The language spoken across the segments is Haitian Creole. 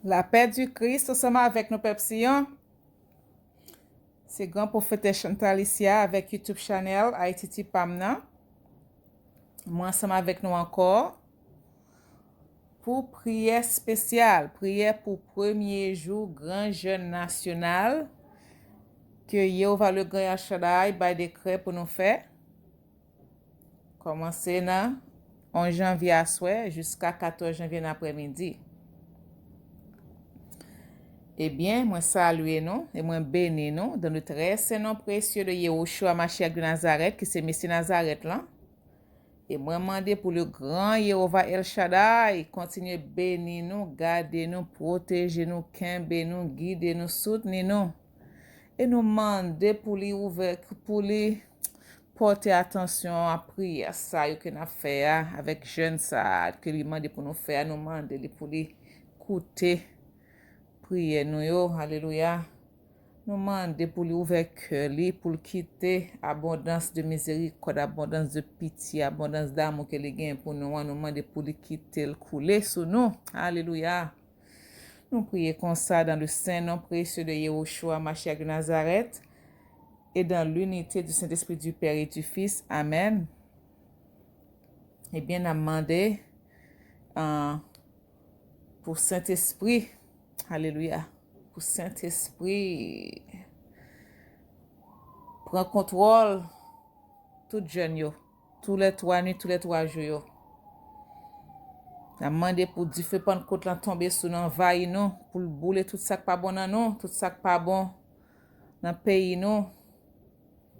La paix du Christ ensemble avec nos peuples Sion. C'est grand prophète Chantal ici avec YouTube channel Haïti Pamna. Moi ensemble avec nous encore pour prière spéciale, prière pour premier jour grand jeûne national que Yehova le grand El Shaddai by décret pour nous faire. Commencer dans 11 janvier à soir jusqu'à 14 janvier l'après-midi. Eh bien, moi salue nous et moi bénis nous dans le très saint nom précieux de Yahushua Mashiach de Nazareth, qui c'est Messie Nazareth là. Et moi demander pour le grand Yehova El Shaddai, continuer bénir nous, garder nous, protéger nous, kembe nous, guider nous, soutenir nous. Et nous demander pour lui ouvrir, pour lui porter attention à prier à ça que nous fait avec jeune ça que lui demande pour nous faire, nous demander pour lui écouter. Priez nous yo, alléluia. Nous demandons pour lui ouvrir cœur, pour quitter abondance de miséricorde, abondance de pitié, abondance d'amour que il gagne pour nous. Nous demandons pour lui quitter le couler sur nous. Alléluia. Nous prions comme ça dans le saint nom précieux de Yahushua Mashiach de Nazareth et dans l'unité du Saint-Esprit du Père et du Fils. Amen. Eh bien, nous demandons pour Saint-Esprit. Alléluia. Pour Saint-Esprit, prend contrôle tout jeune yo, tous les 3 nuits, tous les 3 jours yo. La demandé pour du feu Pentecôte la tomber sur nous, envahir nous, pour bouler tout ça qui pas bon dans nous, tout ça qui pas bon dans le pays nous,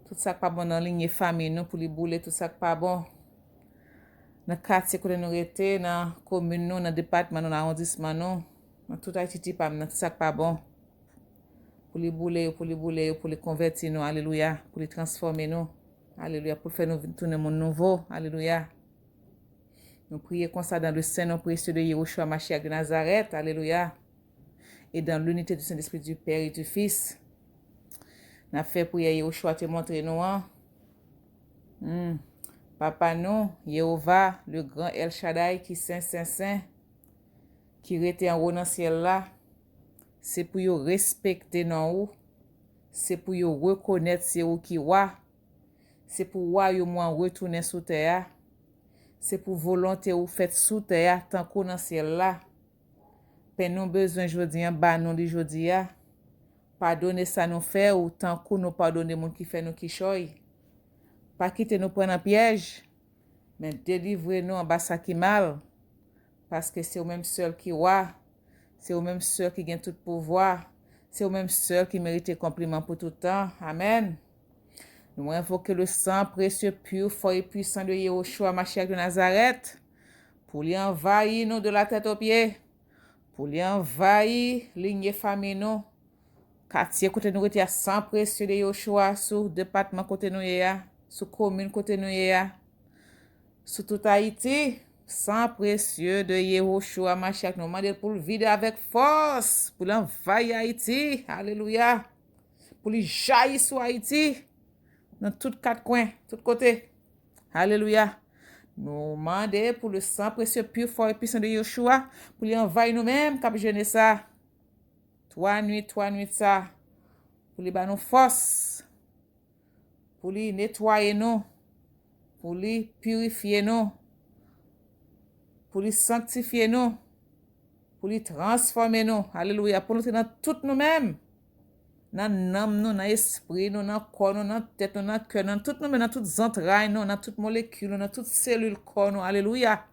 tout ça qui pas bon dans ligne famille nous, pour les bouler tout ça qui pas bon dans quartier que nous rete, dans commune nous, dans département nous, dans arrondissement nous, dans tout Haïti pas tout ça qui pas bon. Pour les bouler, pour les convertir nous, alléluia, pour les transformer nous, alléluia, pour faire nous tourner mon nouveau, alléluia. Nous prions comme ça dans le saint nom précieux de Yahushua Mashiach de Nazareth, alléluia, et dans l'unité du Saint-Esprit du Père et du Fils. Nous avons fait prier Yahushua te montrer nous, Papa nous, Yehova, le grand El Shaddai, qui saint, qui était en haut dans le ciel là. C'est pour yo respecter nous, c'est pour yo reconnaître c'est ou qui wa, c'est pour wa yo moins retourner sous terre, c'est pour volonté ou fait sous terre tant qu'on dans ciel là. Pen nous besoin jodi an ba nous di jodi a. Pardonner ça nous fait ou tant qu'on nous pardonner moun qui fait nous qui choy. Pas quitter nous prendre en piège, mais délivrer nous en bas ça qui mal, parce que c'est au même seul qui wa. C'est au même seul qui gagne tout pouvoir. C'est au même seul qui mérite compliment pour tout temps. Amen. Nous invoquons le sang précieux, pur, fort et puissant de Yahushua Mashiach de Nazareth pour lui envahir nous de la tête aux pieds, pour lui envahir ligne famille nous. Quartier côté nous était sang précieux de Yahushua, sous département côté nous sous commune côté nous sous tout Haïti. Sang précieux de Yahushua Mashiach, nous demandons pour le vider avec force, pour l'envahir Haïti, alléluia, pour lui jaillir sur Haïti, dans tous quatre coins, tous côtés, alléluia. Nous demandons pour le sang précieux, pur, fort et puissant de Yahushua, pour lui envahir nous-mêmes, cap jeûner ça, 3 nuits ça, pour lui donner nous force, pour lui nettoyer nous, pour lui purifier nous, pour lui sanctifier nous, pour lui transformer nous, alléluia, pour nous dans tout nous-mêmes, dans l'âme nous, dans l'esprit nous, dans le corps nous, dans la tête nous, dans le cœur, dans tout nous-mêmes, dans toutes les entrailles nous, dans toutes les molécules, dans toutes les cellules corps nous, alléluia.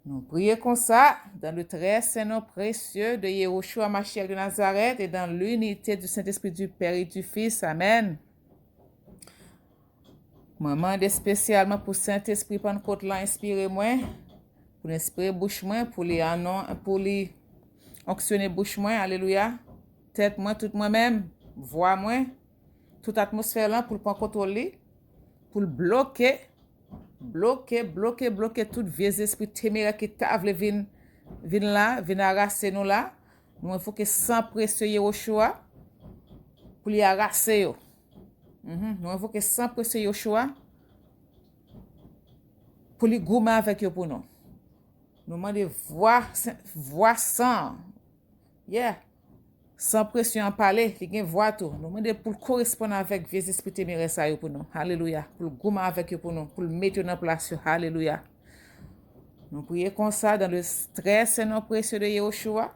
Nous prions comme ça, dans le très saint nom précieux de Yahushua Mashiach de Nazareth et dans l'unité du Saint-Esprit du Père et du Fils, amen. Moi demande spécialement pour Saint-Esprit Pentecôte là inspirer moi, pour inspirer bouche moi, pour les onctionner bouche moi, alléluia, tête moi tout moi-même, voix moi, toute atmosphère là pour prendre contrôle, pour bloquer tout vieux esprit téméraire qui tavle vin arraser nous là. Nous il faut que sans précieux Yahushua pour les arraser yo. Nous il faut que sans précieux Yahushua pour les goumer avec yo pour nous. Nous demandons voix sans. Yeah. Sans pression en parler, il y a une voix tout. Nous demandons pour correspondre avec vieux esprits téméraires ça pour nous. Alléluia. Pour gommer avec eux pour nous, pour le mettre en place. Alléluia. Nous prions comme ça dans le stress et non précieux de Yahushua,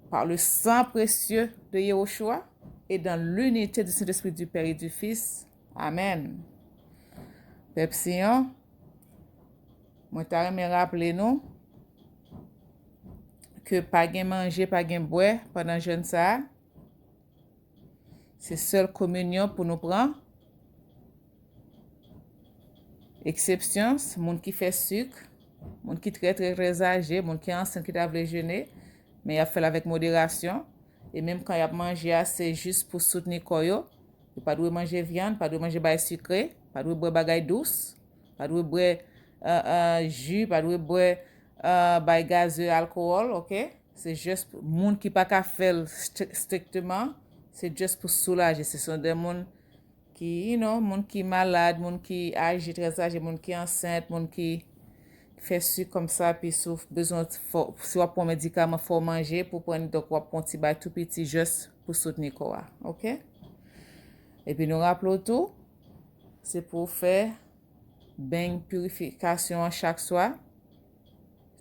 par le sang précieux de Yahushua et dans l'unité du Saint-Esprit du Père et du Fils. Amen. Peuple Sion, moi t'aimerais rappeler nous que pas gain manger, pas gain boire pendant jeûne ça. C'est seule communion pour nous prendre. Exception, c'est monde qui fait sucre, monde qui très âgé, monde qui est enceinte qui doit jeûner, mais il a fait avec modération. Et même quand il a mangé, c'est juste pour soutenir koyo. Il pas doit manger viande, pas doit manger bail sucré, pas doit boire bagaille douce, pas doit boire jus, pas doit boire bail gazeux, alcool, OK? C'est juste pour monde qui pas qu'à faire strictement, c'est juste pour soulager. Ce sont des gens qui, monde qui malade, monde qui âgé, très âgé, monde qui enceinte, monde qui fait sucre comme ça, puis souffre besoin soit pour médicament, faut manger pour prendre donc un petit bail tout petit juste pour soutenir quoi, OK? Et puis nous rappelons tout, c'est pour faire bain purification chaque soir,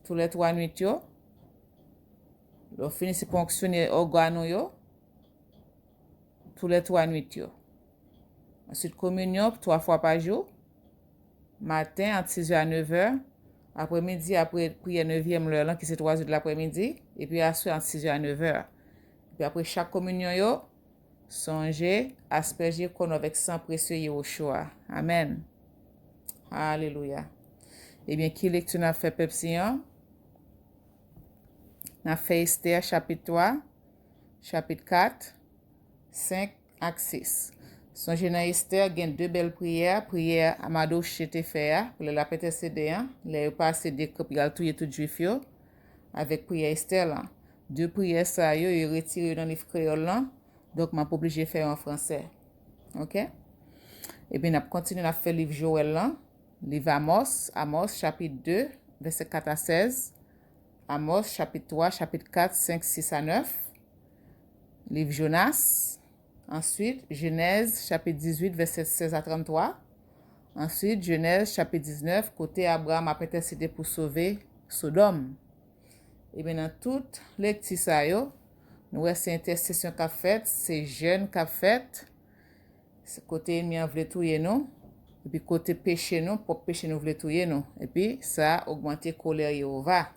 tous les 3 nuits yo. Nous finissons pour fonctionner organes yo, tous les 3 nuits yo. Ensuite communion 3 fois par jour, matin entre 6h à 9h, après-midi après prière 9e l'heure qui c'est 3h de l'après-midi, et puis après entre 6h à 9h. Puis après chaque communion yo, songez, asperger qu'on avec sang précieux Yahushua. Amen. Alléluia. Eh bien, qui lecture n'a fait Pepsi? N'a fait Esther chapitre 3, chapitre 4, 5 et 6. Songez dans Esther, il y a 2 belles prières. Prière Amado Chete fait pour la PTCD, les passé des copies tout tout juif yo, avec prière Esther là. 2 prières ça yo, ils retiré dans le livre créole là. Donc, je suis obligé de faire en français. OK? Et bien, on continue à faire le livre Joël là. Livre Amos, chapitre 2, verset 4 à 16. Amos, chapitre 3, chapitre 4, 5, 6 à 9. Livre Jonas. Ensuite, Genèse, chapitre 18, verset 16 à 33. Ensuite, Genèse, chapitre 19, côté Abraham a intercédé pour sauver Sodome. Et bien, dans toutes les petits ça yo, nous voyons ces intercessions qu'a fait, ces jeunes qu'a fait, côté ennemi en voulait touyer nous, et puis côté péché nous, pour péché nous voulait touyer nous, et puis ça a augmenté colère Jéhovah.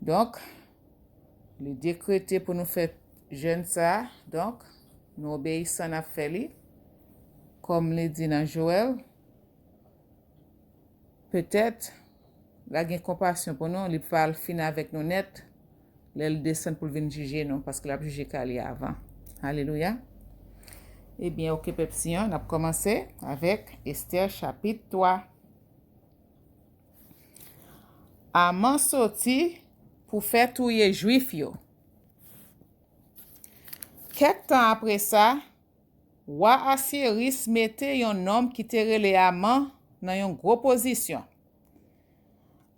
Donc, le décrété pour nous faire jeûne ça, donc, nous obéissons à faire, comme le dit dans Joël, peut-être, la gain compassion pour nous, il parle fin avec nous net, il descend pour venir juger nous, parce qu'il a jugé Kali avant. Alléluia. Eh bien, ok, Pepsi, on a commencé avec Esther chapitre 3. Aman sorti pour faire touyer juif yo. Quelques temps après ça, roi Assyris mette un homme qui te rele Aman dans une grosse position.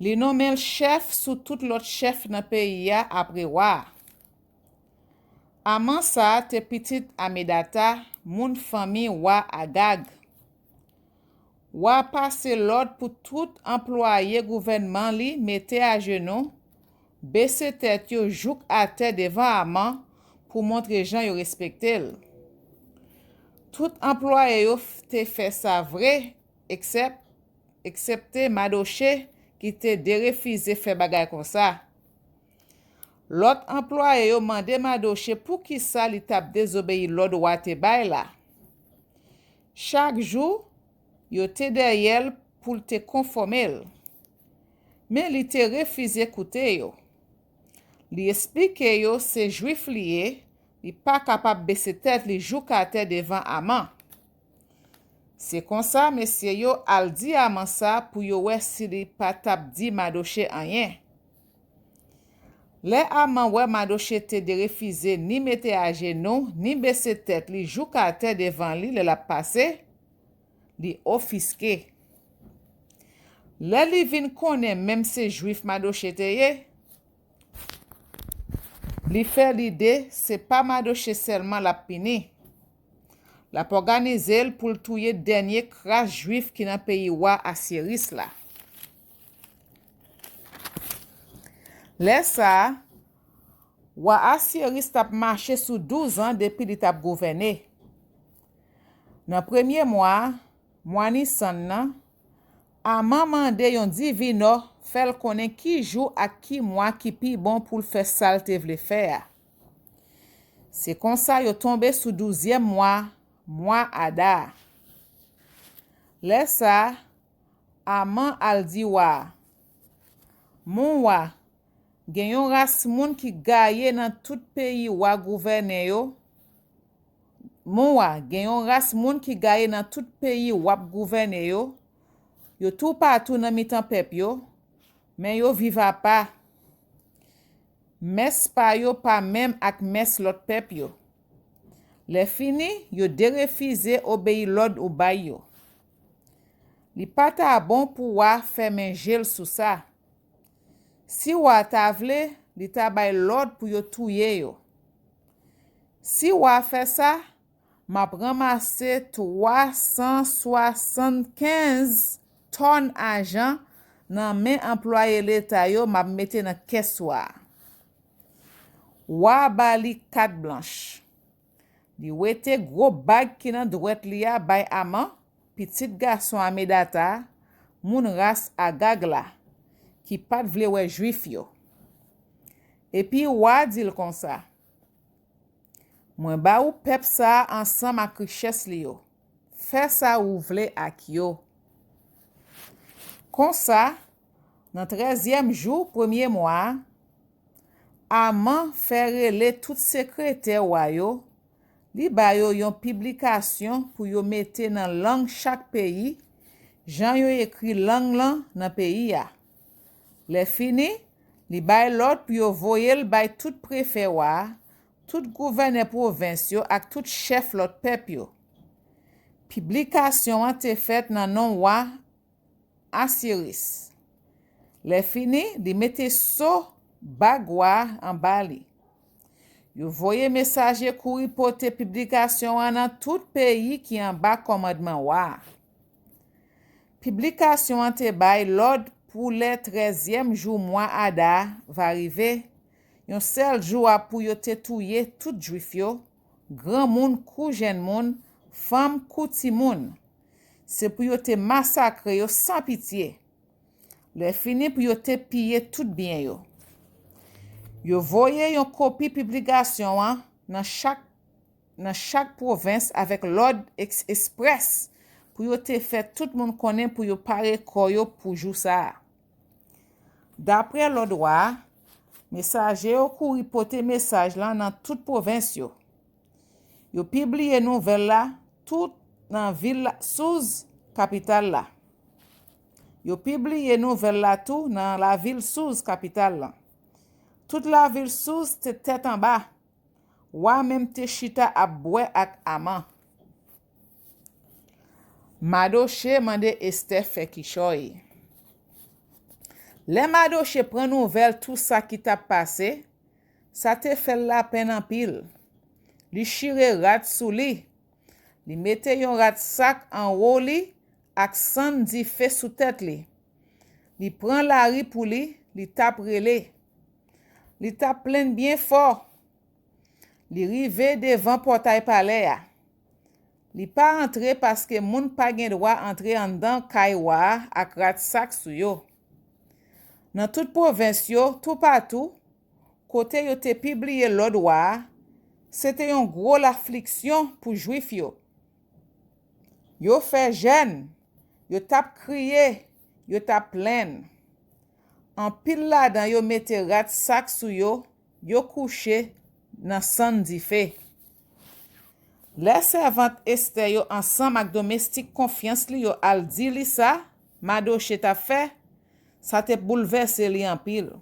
Li nommé le chef sous tout l'autre chef dans pays après roi. Aman sa te petit Amedata, moun famille roi Agag. Roi passe l'ordre pour tout employé gouvernement li mette à genoux, baisse tête yo jouk à terre devant Aman pour montrer gens yo respecter. Tout employé yo te fait ça vrai, excepté Madoché qui te refusé faire bagay comme ça. L'autre employé yo mande Madoché pour qui ça li tap désobéi l'ordre roi te bay la. Chaque jour, yo te derrière pour te conformer. Mais li te refusé écouter yo. Li explique yo c'est juif lié, li pas capable baisser tête li jou ka terre devant Aman. C'est comme ça monsieur yo al di Aman ça pour yo wè si li pas tap di Madoché rien. Le Aman wè Madoché te de refusé ni mette à genoux ni baisser tête li jou ka terre devant li le la passé, li offisqué. Le li vin konnen même se juif Madoche te ye, li fe l'idée c'est pas Madoche seulement la pini. La organize l pou touye dernier crash juif ki nan pays wa Assyris la. Le sa, wa Assyris tap marché sous 12 ans depuis li tap gouverne. Nan premier mois Nisan nan, Aman mande yon divino fel konen ki jou ak ki mois ki pi bon pou l fè sal te vle fè a. Se kon sa yo tombe sous 12e mois Adar. Le sa, Aman al di wa, mon wa, gen yon ras moun ki gaye nan tout peyi wa gouverne yo. Mon wa, gen yon ras moun ki gaye nan tout peyi wap gouverne yo. Yo tout partout nan mitan pep yo, men yo viva pa. Mes pa yo pa même ak mes lot pep yo. Le fini, yo derefize obéi l'od ou bay yo. Li pa ta bon pou wa fè men jel sou sa. Si wa ta vle, li ta bay l'od pou yo touye yo. Si wa fè sa, map ramase 375 tonnes argent nan men employé l'État yo m'a mette nan caisse wa. Wa bali carte blanche. Li wete gros bag ki nan droite li a bay Aman, petit garçon Amedata, moun ras Agag la, ki pat vle we juif yo. Epi wa dil kon sa. Mwen ba ou pep sa ansam ak riches li yo. Fè sa ou vle ak yo. Kon sa, nan 13e jou, premier mois, Aman fè rele tout sekretè wa yo, li ba yo yon publikasyon pou yo mette nan lang chak peyi, jan yo ekri lang lan nan peyi ya. Le fini, li bay lot pou yo voyel bay tout prefè wa, tout gouverneur provinsyo ak tout chef lot pep yo. Publikasyon an te fet nan non wa Assyris. Le fini, li mette so bagwa an bali. Yo voye mesaje kou ripote publikasyon an nan tout peyi ki an ba komadman wa. Publikasyon an te bay l'od pou le 13e jou mois Adar va rive. Yon sel jou a pou yo te touye tout juif yo, gran moun kou jen moun, fam kou ti moun. Se pou yo te massacre yo sans pitié. Le fini pou yo te piller tout bien yo. Yo voye yon kopi publikasyon an nan chaque province avec l'ordre express pou yo te fait tout moun konnen pou yo pare koyo pou jou sa. D'après l'ordre wa, messager yo kou ripote message lan nan tout province yo. Yo publie nouvel la tout nan ville sous capitale la. Yo publie nouvel la tout nan la ville sous capitale la. Toute la ville sous te tête en bas. Wa même te chita a bwe ak Aman. Madoche mande Esther fè kishoy. Le Madoche pren nouvel tout sa ki tap pase, sa te fel la pen en pile. Li chire rat sou li. Li mette yon rat sak en haut li ak san di fe sou tête li. Li pren la ri pou li tap rele. Li tap plen bien fort. Li rive devant portail palais ya. Li pa entre paske moun pa gen droit entre en dan kay wa ak rat sak sou yo. Nan tout province yo, tout partout, kote yo te publie l'od wa, c'était yon gros l'affliction pour juif yo. Yo fait jeune, yo tap kriye, yo tap plen. En pile la dan yo mette rat sak sou yo, yo couché nan san di fe. Les servantes Esther yo ensemble ak domestique confiance li yo al di li sa, Madoche ta fait, sa te bouleverse li en pile.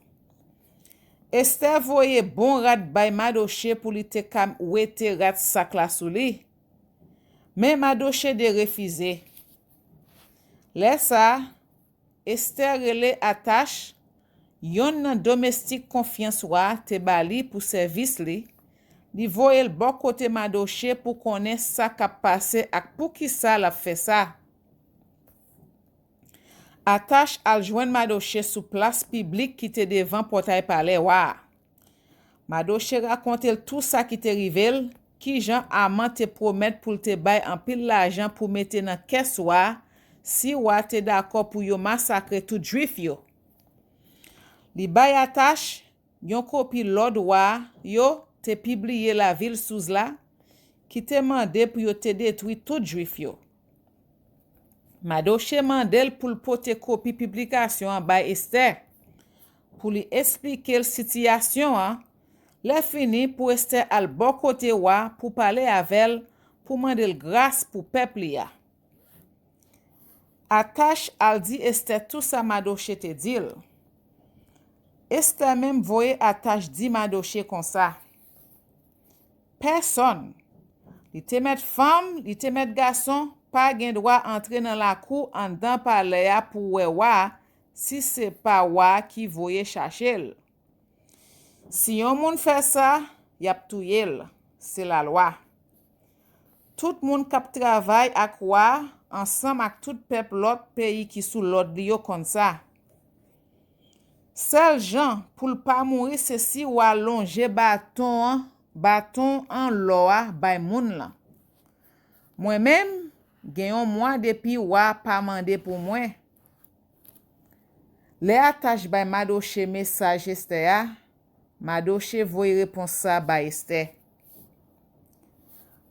Esther voye bon rat bay Madoche pou li te kam wete rat sak la sou li. Men Madoche de refize. Le sa, Esther rele Attache, yon nan domestique confiance wa te bali pour service li, li voye l bon côté Madoché pour konnen sa k'ap passe ak pou ki sa la fait ça. Attache al joindre Madoché sous place publique qui te devant portail palais wa. Madoché raconte tout ça qui te rivel, qui Jean Amant te promet pour te bay en pile l'argent pour mettre dans caisse wa, si wa te d'accord pour yo massacrer tout juif yo. Li bay Attache yon copie l'ordre wa yo te publié la ville sous la qui te mandé pour yo te détruit tout juif yo. Madoché mandel pour pote copie publication en bay Esther pour lui expliquer la situation le fini pour Esther al bon côté wa pour parler avec elle pour mandel grâce pour peuple ya. Attache al dit Esther tout ça Madoché te dit. Esther même voye Attache dit Madoché comme ça. Personne, li te met femme, li te met garçon, pas gen droit entrer dans la cour en dedans palais ya pour wa si c'est pas wa qui voye chercher l. Si yon moun fait ça, yap touye l. C'est la loi. Tout moun kap travail ak wa ensemble ak tout peuple l'autre pays qui sous l'ordre li yo comme ça. Seul Jean pour pas mourir c'est si ou allonger bâton en loa bay moun la. Moi-même genyon moi depuis wa pas mandé pour moi. Les Attache bay Madoché message Esther, Madoché voye réponse ça bay Esther.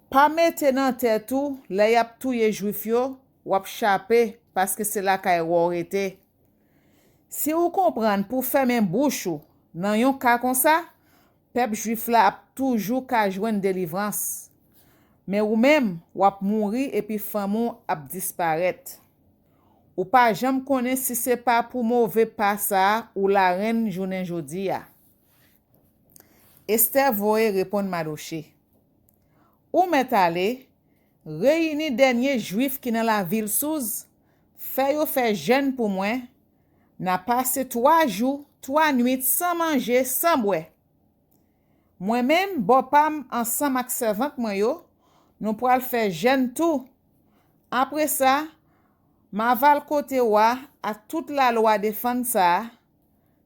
Pas mette nan tête tout, les yap touye juif yo, wap chapé parce que c'est la kay worete. Si ou comprendre pour fermer bouche ou nan yon ka comme ça, peuple juif la ap toujours ka joindre délivrance. Mais ou même wap mourir et puis famo ap disparaître. Ou pas jamais connaît si c'est pas pour mauvais pas ça ou la reine jounen jodi ya. Esther voye répondre Madoché. Ou met allé réuni dernier juif qui dans la ville sous fait jeûne pour moi. N'a passé 3 jours, 3 nuits sans manger, sans boire. Moi-même, bopam ensemble avec servante moi yo, nous pral faire jeûne tout. Après ça, ma val côté wa à toute la loi défendre ça.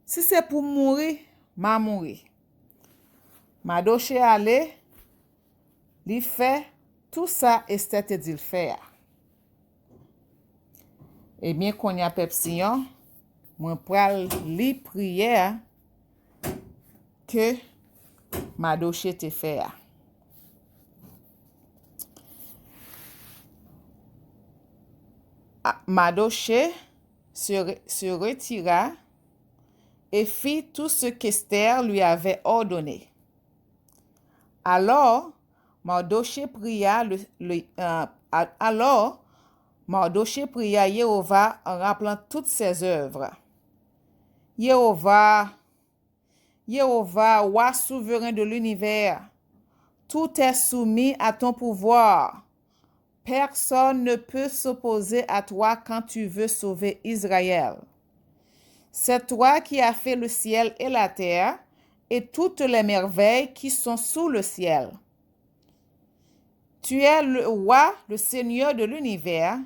Si c'est pour mourir, ma mourir. Madoché allé, li fait tout ça Esther te dit le faire. Eh bien, qu'on y a pepsiyon, moi pral li prière que Madoché te fait. Madoché se retira et fit tout ce qu'Esther lui avait ordonné. Alors, Madoché pria Jéhovah en rappelant toutes ses œuvres. Jéhovah, roi souverain de l'univers, tout est soumis à ton pouvoir. Personne ne peut s'opposer à toi quand tu veux sauver Israël. C'est toi qui as fait le ciel et la terre et toutes les merveilles qui sont sous le ciel. Tu es le roi, le Seigneur de l'univers,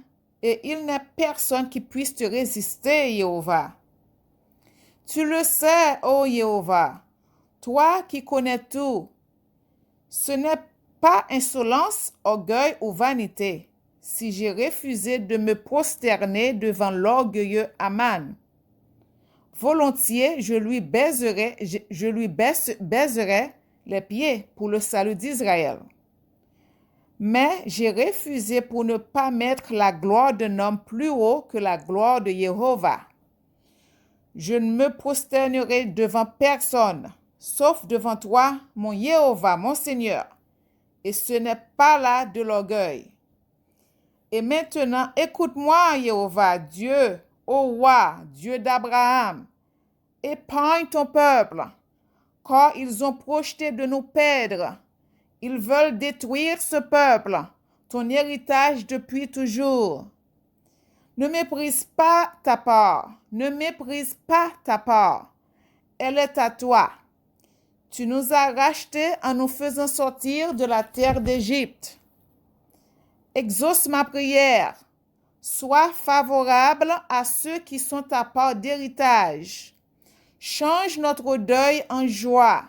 et il n'est personne qui puisse te résister, Jéhovah. Tu le sais, ô Jéhovah, toi qui connais tout. Ce n'est pas insolence, orgueil ou vanité, si j'ai refusé de me prosterner devant l'orgueilleux Aman. Volontiers, je lui baiserai les pieds pour le salut d'Israël. Mais j'ai refusé pour ne pas mettre la gloire d'un homme plus haut que la gloire de Jéhovah. Je ne me prosternerai devant personne, sauf devant toi, mon Jéhovah, mon Seigneur. Et ce n'est pas là de l'orgueil. Et maintenant, écoute-moi, Jéhovah, Dieu, ô roi, Dieu d'Abraham. Épargne ton peuple, car ils ont projeté de nous perdre. Ils veulent détruire ce peuple, ton héritage depuis toujours. Ne méprise pas ta part. Ne méprise pas ta part. Elle est à toi. Tu nous as rachetés en nous faisant sortir de la terre d'Égypte. Exauce ma prière. Sois favorable à ceux qui sont ta part d'héritage. Change notre deuil en joie,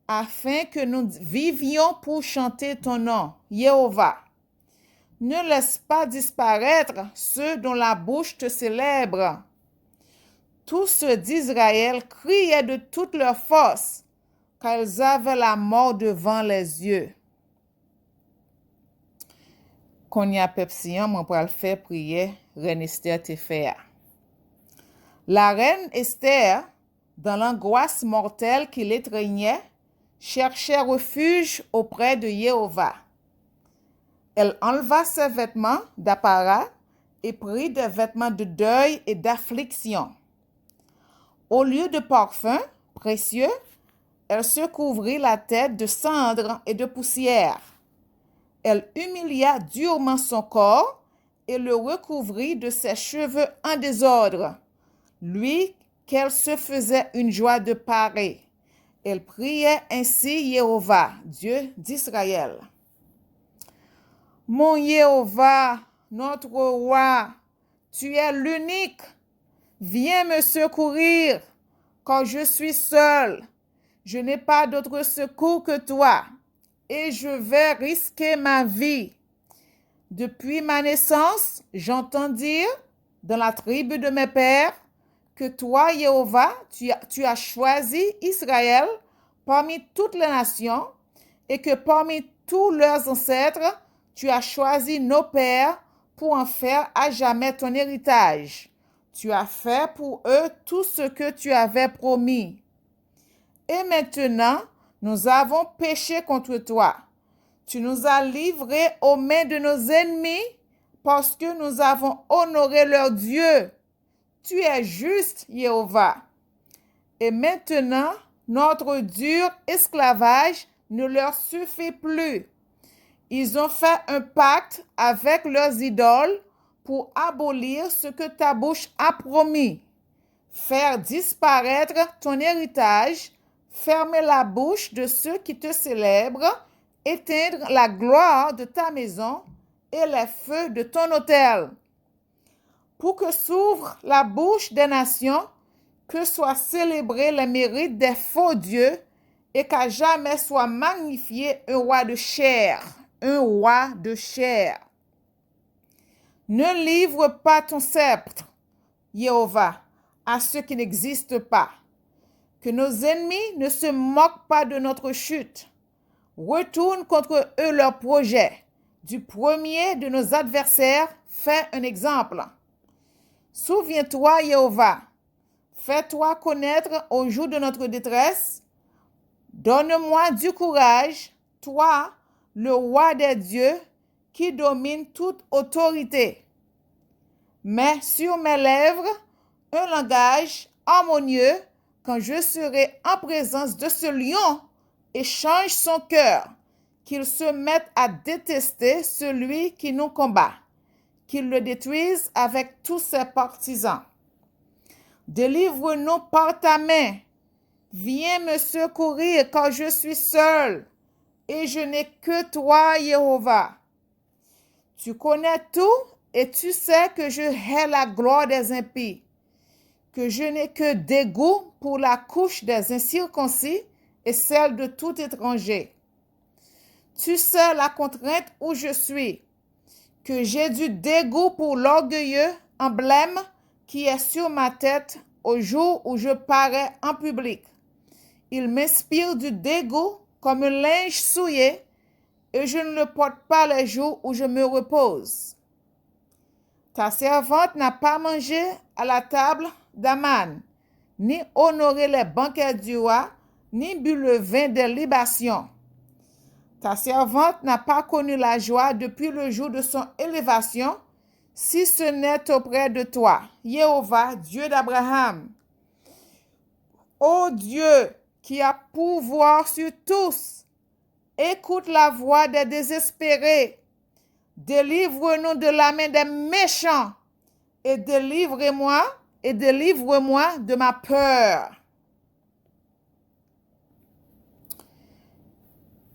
afin que nous vivions pour chanter ton nom, Jéhovah. Ne laisse pas disparaître ceux dont la bouche te célèbre. Tous ceux d'Israël criaient de toute leur force, car ils avaient la mort devant les yeux. Qu'on y a pepsian, moi pour le faire prier, reine Esther te faire. La reine Esther, dans l'angoisse mortelle qui l'étreignait, cherchait refuge auprès de Jéhovah. Elle enleva ses vêtements d'apparat et prit des vêtements de deuil et d'affliction. Au lieu de parfums précieux, elle se couvrit la tête de cendres et de poussière. Elle humilia durement son corps et le recouvrit de ses cheveux en désordre, lui qu'elle se faisait une joie de parer. Elle priait ainsi Jéhovah, Dieu d'Israël. Mon Jéhovah, notre roi, tu es l'unique. Viens me secourir, car je suis seul. Je n'ai pas d'autre secours que toi, et je vais risquer ma vie. Depuis ma naissance, j'entends dire dans la tribu de mes pères que toi, Jéhovah, tu as choisi Israël parmi toutes les nations et que parmi tous leurs ancêtres, tu as choisi nos pères pour en faire à jamais ton héritage. Tu as fait pour eux tout ce que tu avais promis. Et maintenant, nous avons péché contre toi. Tu nous as livrés aux mains de nos ennemis parce que nous avons honoré leur Dieu. Tu es juste, Jéhovah. Et maintenant, notre dur esclavage ne leur suffit plus. Ils ont fait un pacte avec leurs idoles pour abolir ce que ta bouche a promis. Faire disparaître ton héritage, fermer la bouche de ceux qui te célèbrent, éteindre la gloire de ta maison et les feux de ton autel. Pour que s'ouvre la bouche des nations, que soient célébrés les mérites des faux dieux et qu'à jamais soit magnifié un roi de chair, un roi de chair. Ne livre pas ton sceptre, Jéhovah, à ceux qui n'existent pas. Que nos ennemis ne se moquent pas de notre chute. Retourne contre eux leurs projets. Du premier de nos adversaires, fais un exemple. Souviens-toi, Jéhovah. Fais-toi connaître au jour de notre détresse. Donne-moi du courage, toi, le roi des dieux, qui domine toute autorité. Mets sur mes lèvres un langage harmonieux quand je serai en présence de ce lion et change son cœur, qu'il se mette à détester celui qui nous combat, qu'il le détruise avec tous ses partisans. Délivre-nous par ta main. Viens me secourir car je suis seul et je n'ai que toi, Jéhovah. Tu connais tout et tu sais que je hais la gloire des impies, que je n'ai que dégoût pour la couche des incirconcis et celle de tout étranger. Tu sais la contrainte où je suis, que j'ai du dégoût pour l'orgueilleux emblème qui est sur ma tête au jour où je parais en public. Il m'inspire du dégoût comme un linge souillé et je ne le porte pas les jours où je me repose. Ta servante n'a pas mangé à la table d'Aman, ni honoré les banquets du roi, ni bu le vin des libations. Ta servante n'a pas connu la joie depuis le jour de son élévation, si ce n'est auprès de toi, Jéhovah, Dieu d'Abraham. Ô Dieu, qui a pouvoir sur tous, écoute la voix des désespérés. Délivre-nous de la main des méchants et délivre-moi de ma peur.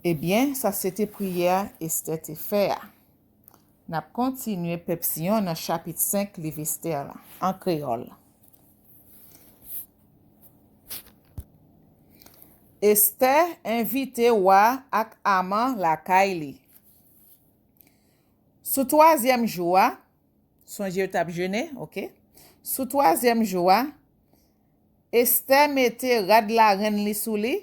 Eh bien, ça c'était prière Esther te fait. N'a continué pepsion dans chapitre 5 livre Esther là, en créole. Esther invite wa ak Haman la Kaili. Sous troisième jour, songez tap jeûner, OK? Sous troisième jour, Esther mette rad la reine li sou li,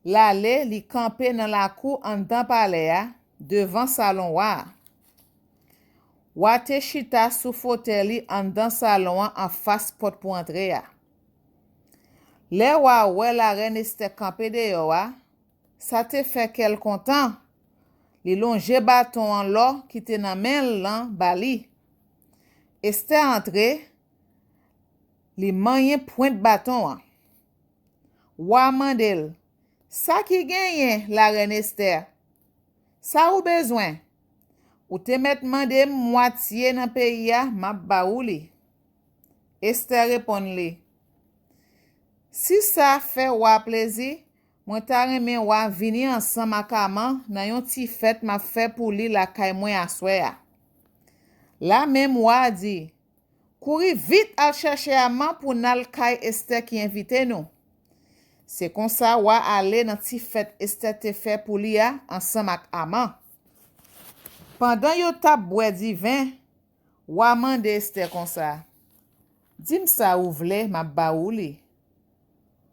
l'aller li camper dans la cour en dedans palais devant salon wa. Wa te chita sous fauteuil li en dedans salon en face porte pour entrer ya. Le wa ouais la reine Esther camper de wa, ça te fait quel content. Li longe bâton en l'or qui te nan men lan bali. Esther entre, li manye pointe bâton. Wa mandel, ça qui gagne la reine Esther. Ça ou besoin? Ou te met mande moitié nan pays ya, m'a ba ou li. Esther répond li. Si ça fait wa plaisir, moi ta reme wa vini ensemble ak Haman nan yon ti fête m'a fait pour li la kay mwen aswe. La même wa di, couri vite al chercher Haman pour nal kay Esther qui invite nous. C'est comme ça wa aller dans ti fête Esther te fait pour li a ensemble ak Haman. Pendant yo tap boire di vin, wa mande Esther comme ça. Dim ça ou vle m'a ba ou li.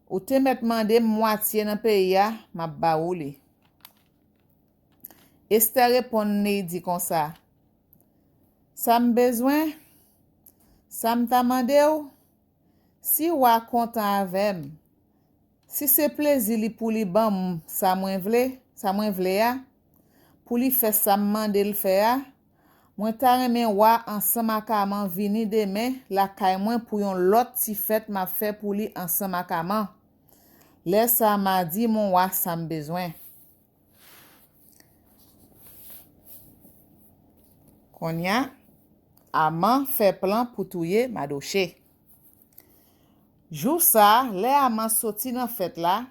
Ou te met mande moitié dans pays ya, m'a ba ou li. Esther répond ni dit comme ça. Ça m besoin, ça m ta mande ou. Si wa content avem, si c'est plaisir li pour li ban ça mwen vle ya, pour li fait ça m mande l fè ya, mwen ta reme wa ensemble ak Haman vini demain la kay mwen pour yon lot ti fête m'a fait pour li ensemble ak Haman. Laisse ça m'a dit mon wa ça m besoin. Konya, Haman fait plan pour touyer Madoché. Jou ça, le Haman sorti dans fête là,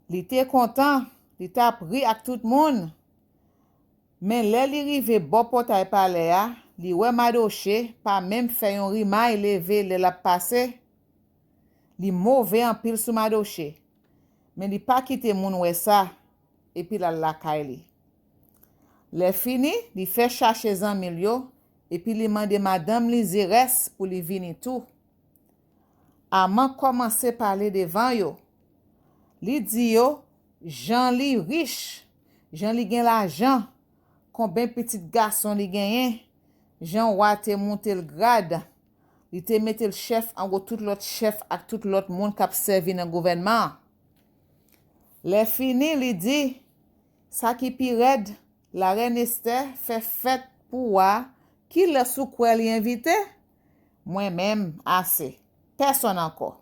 li te content, li ta pris ak tout moun. Mais le li rive bo potay pale ya, li we Madoché pa même fait yon rimay levé le la passé. Li mauvais en pile sous Madoché. Mais li pas quitter moun we ça et puis la kay li. Le fini, li fait chercher zanmil yo et puis li mande madame li Zeres pour li vini tout. Haman commence parler devant yo. Li di yo, Jean li riche, Jean li gen l'argent, combien petit garçon li genyen, Jean wa te monte le grade, li te mette le chef en tout l'autre chef ak tout l'autre monde k'ap servi dans gouvernement. Le fini li di, ça qui pi red, la reine Esther fait fête pour wa, qui le sou kwa li invité? Moi-même assez. Personne encore.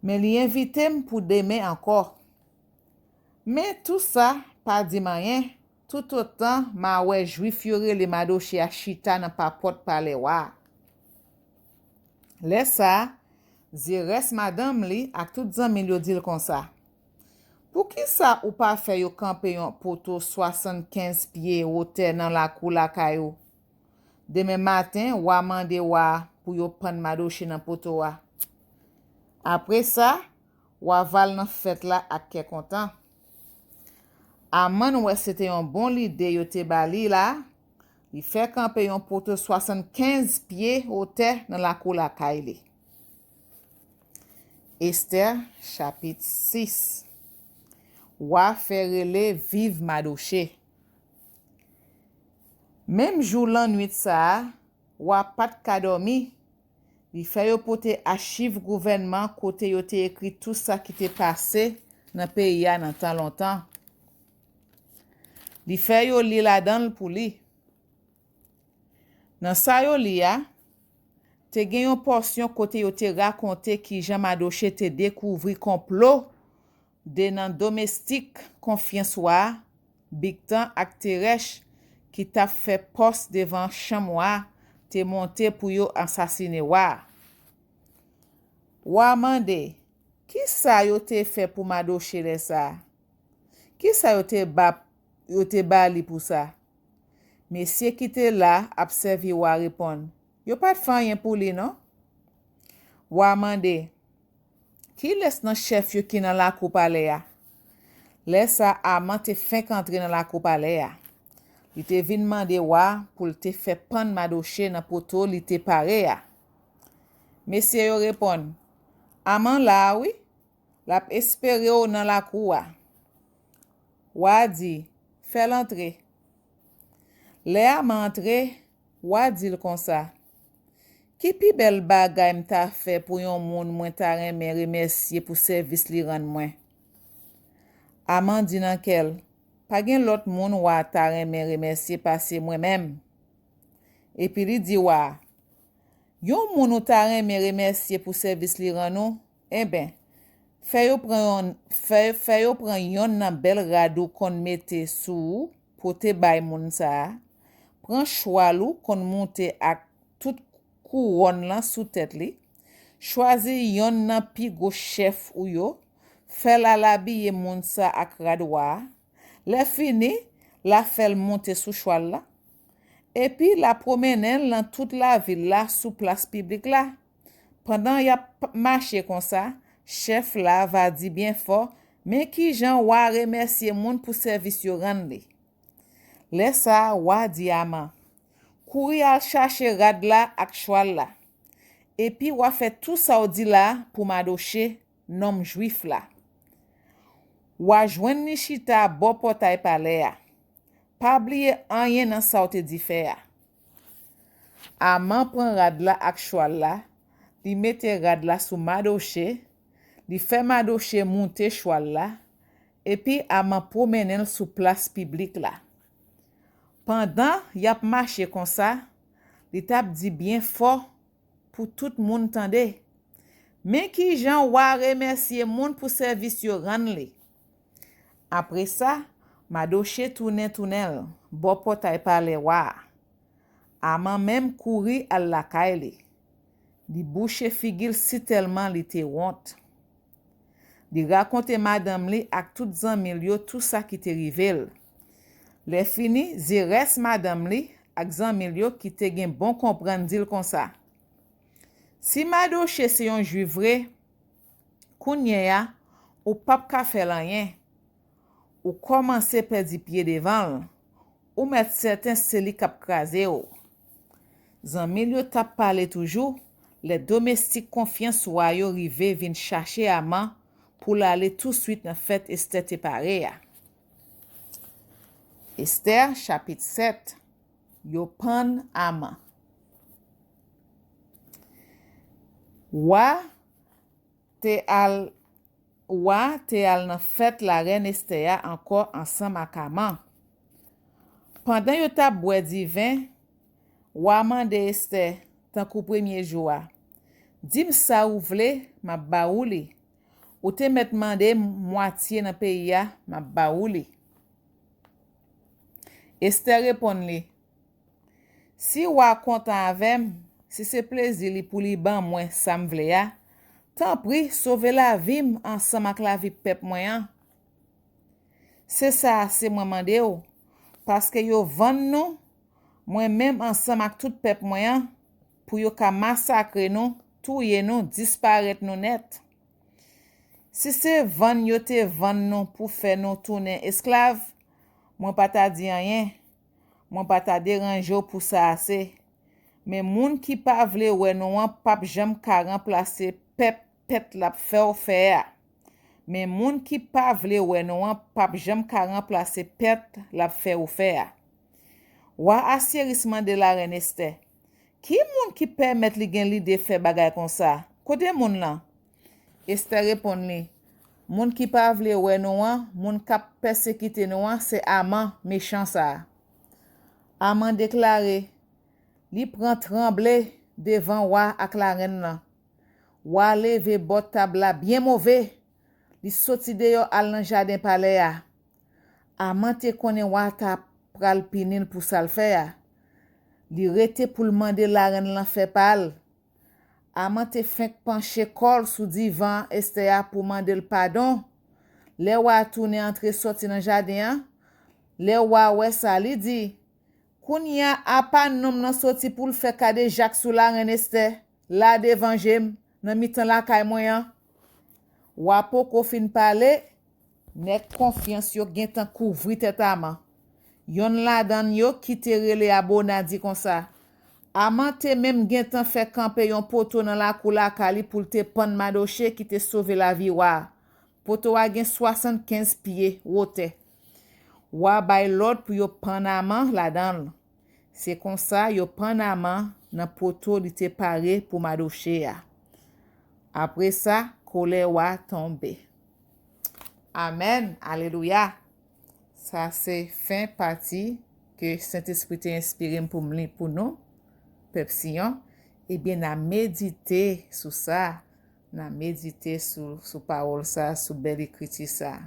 Mais li invité pour demain encore. Mais tout ça, pas dit rien. Tout autant, ma wè juif yore le Madoché a chita nan pa pot pale wa. Le ça, Zeres madame li ak tout zanmil yo dil kon sa. Pour qui ça ou pas fait yo camper yon poto 75 pieds hauteur dans la cour la kayo? Demain matin, wa mande wa pour yo prendre Madoché dans poto wa. Après ça, wa val nan fête la ak ke content. Haman ouais c'était un bon l'idée yo te bali là. Il fait camper yon poto 75 pieds hauteur dans la cour la kayle. Esther chapitre 6. Wa fait rele vive Madoché. Même jour lan nuit ça, wa pat ka dormi. Li fait yo pote archive gouvernement côté yo te écrit tout ça qui t'est passé dans pays ya nan tan longtemps. Li fait yo li la dan pour li. Nan sa yo li ya, te gen yon portion côté yo te raconté ki Jean Madoché te découvri complot de nan domestique confiance wa, Bigtan ak Teresh qui t'a fait poste devant chamwa te monté pour yo assassiner wa. Wa mande, qui ça yo te fait pour Madoché le ça? Qui ça yo te bali pour ça? Monsieur qui te là observe wa répond. Yo pas de fait rien pour lui non? Wa mande, qui laisse nan chef yo qui dans la cour palais ya? Laisse ça Aman te fin qu'entrer dans la cour palais ya. Il te vin mande wa pour te fait prendre Madoché dans poto li te pare ya. Monsieur yo répond, Aman là oui, l'a espéré ou dans la cour wa. Wa di, fais l'entrée. Le Aman entre, wa di l kon sa. Ki pi bel bagay m'ta fait pour yon moun mwen ta reme remercier pour service li rend mwen. Aman di nan kel, pa gen lot moun wa ta reme remercier pase mwen même. Et puis li di wa, yon moun ou ta reme remercier pour service li rend nou, eh ben, fè yo pran yon nan bel rado kon mette sou pour te bay moun sa. Pran chwalou kon monte ak tout couronne lan sous tête li. Choisi yon nan pi go chef ou yo. Fè la labye moun sa ak radwa. Le fini, la fèl monte sou chwal la. Et puis la promenen lan toute la ville la sous place publique la. Pendant y a marché comme ça, chef la va di bien fort, mais qui jan wa remercier moun pour service yo rend li. Le sa wa di Aman. Kouri al chercher rad la ak chwal la. Et puis wa fait tout ça ou di la pour Madoché, nom juif la. Wa jwen ni chita bo potay pale ya. Pa bliye anyen nan sa ou te di fe ya. Aman pran rad la ak chwal la, li mette rad la sou Madoché, li fe Madoché monte chwal la, et puis Aman promenel sou place publique la. Pendant yap marché comme ça, li tap di bien fort pour tout moun tande. Mais qui jan wa remercier moun pour service yo rend li. Après ça, Madoché tournel, bo potay pale wa. Aman même kouri al lakay li. Li bouche figil si tellement li te honte. Li raconte madame li ak tout zanmil yo tout ça qui te rivel. Le fini, zi res madame li ak zanmil yo ki te gen bon kompran dil kon sa. Si Madoché se yon juif vre, kounye ya, ou pap ka fe lanyen, ou komanse perdi pied devan, ou met certain seli kap kraze yo. Zanmil yo tap pale toujou, le domestik konfians wa yo rive vin chache Aman pou l'ale tout suite nan fête Esther te pare ya. Esther chapitre 7. Yo pan Aman. Wa te al nan fête la reine Esther ya encore ensemble ak Aman. Pendant yo tap bwe di vin, wa mande Esther tankou premier jour. Dim sa ou vle, ma ba ou li. Ou te met mande moitié nan pays ya, ma ba ou li. Esther répond li, si wa kontan avem, si se plezi li pou li ban mwen sam vle ya, tan pri sauve la vim ansam ak la vi pep mwen. Se sa se mwen mande ou, paske yo vand nou, mwen même ansam ak tout pep mwen, pou yo ka massacre nou, touye nou, disparet nou net. Si se vand yo te vand nou pou fe nou tourner esclave, mwen pa ta di anyen, mwen pa ta deranjou pou sa ase. Men moun ki pa vle wè nou an pap jam ka remplace pet lap fè ou fè ya. Men moun ki pa vle wè nou an pap jam ka remplace pet lap fè ou fè ya. Wa asyerisman de la reine Esther. Ki moun ki permet li gen li de fè bagay kon sa? Kote moun lan? Esther repon li. Moun ki pa vle wè nou an, moun kap persekite nou an, se Aman méchant sa. Aman deklare, li pran tremble devan wa ak la reine lan. Wa leve bot tabla bien mauvais. Li soti de yo al nan jardin pale ya. Aman te konen wa ta pral pinin pou sal fe ya. li rete pou l'mande la ren lan fait pal. Aman te fek penche kol sou divan Estea pou mande le pardon. Le wa tourne entre sorti nan jardin. Le wa wè sa li di. Koun ya apan nom nan sorti pou l'fè kade Jacques sou la ren Esther. La devan jem nan mitan la kay moyen. Wapo ko fin pale. Nek konfians yo gen tan kouvri tetaman. Yon la dan yo ki te rele abona di kon sa. Aman te même gen tan fè kampe yon poto nan la kou la kali pou te pan Madoche ki te sauve la vi wa. Poto wa gen 75 pieds wote. Wa bay l'ordre pou yo pan aman la dan. C'est comme ça yo pan aman nan poto li te pare pour Madoche ya. Après ça, kole wa tombe. Amen. Alléluia. Ça c'est fin partie que Saint-Esprit te inspiré pour nous. Pepsiyon, bien na méditer sur ça, na méditer sur parole ça, sur belle écriture ça.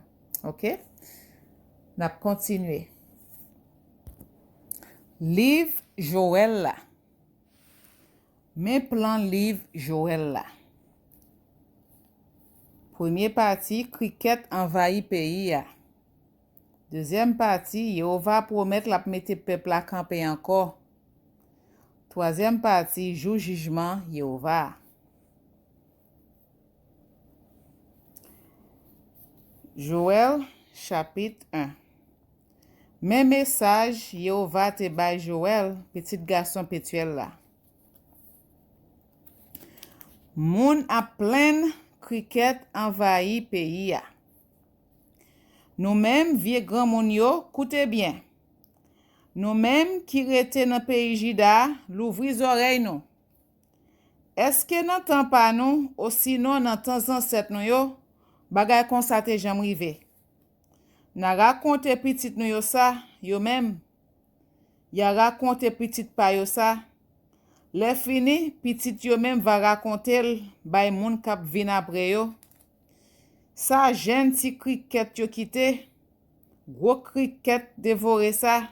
OK? N'a continuer. Livre Joël là. Men plan livre Joël là. Première partie, cricket envahi pays ya. Deuxième partie, Yehova promet la mette peuple à camper encore. Troisième partie, jour jugement, Yehova. Joël, chapitre 1. Même message, Yehova te bay Joël, petit garçon pétuel là. Moun a plein cricket envahi pays ya. Nous-mêmes, vieux grand moun yo, coutez bien. Nous-mêmes qui rete dans pays Jida, l'ouvris oreilles nous. Est-ce que n'entend pas nous, ou sinon n'entend ancêtre nous yo, bagay konstate jam rive. Na raconte petit nous yo ça, yo même. Ya raconte petit pa yo ça. Le fini, petit yo même va raconter bay moun kap vin apre yo. Sa jeune ti cricket yo kite, gros cricket dévore ça.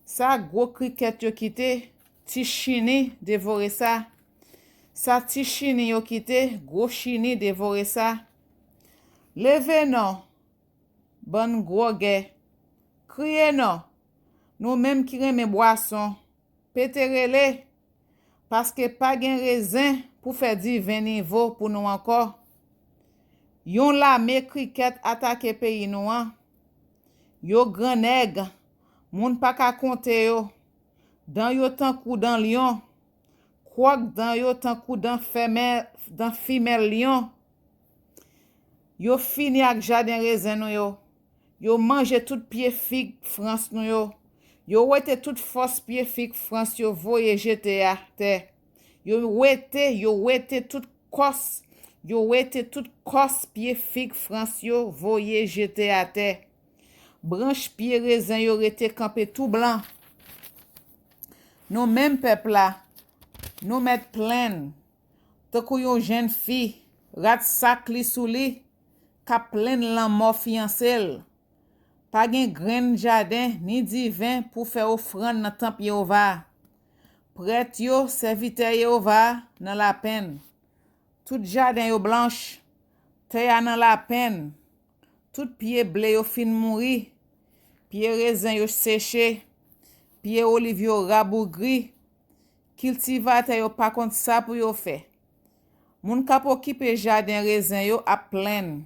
Sa gros cricket yo kite, ti chini dévore ça. Sa ti chini yo kite, gros chini dévore ça. Leve non, bon gros gay. Criez non, nous même qui reme boisson. Péterele, parce que pas gen raisin pour faire du vin niveau pour nous encore. Yon la me cricket attaque pays nou an. Yo grand nègre. Moun pa ka konte yo. Dan yo tan kou dan lion. Kwak dan yo tan kou dan femelle lion. Yo fini ak jardin raisin nou yo. Yo mange tout pied fig France nou yo. Yo wete tout force pied fig France yo voye jete a te. Yo wete tout kos. Yo wete tout kos pied fig France yo voye jete a te. Branche pied raisin yo rete campé tout blanc. Nous même peuple là, nous met plein. Takou yon jeune fille, rat sac li sou li, ka plein lan mort fiancel. Pas gen grain jardin ni divin pour faire offrande dans temple Yehova. Prêtre yo serviteur Yehova dans la peine. Tout jardin yo blanche, terre dans la peine. Tout pied blé yo fin mouri, pied raisin yo séché, pied olive yo rabougri, cultivateur yo pas contre ça pour yo fait. Moun kap okipe jardin raisin yo a plein,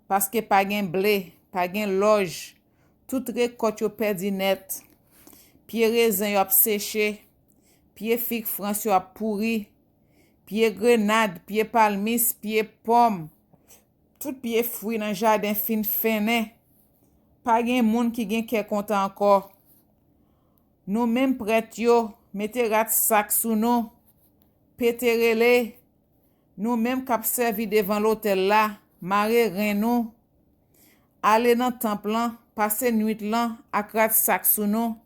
parce que pas gen blé, pas gen loge, tout récolte yo perdi net. Pied raisin yo a séché, pied fig France yo a pourri, pied grenade, pied palmis, pied pomme. Tout pied fruit dans jardin fin fene. Pas gen moun ki gen kè kontan encore. Nous même prête yo, mette rat sac sous nous. Péterele. Nous même k'ap servi devant l'hôtel là, mare ren nous. Aller dans temple là, passer nuit là, ak rat sac sous nous.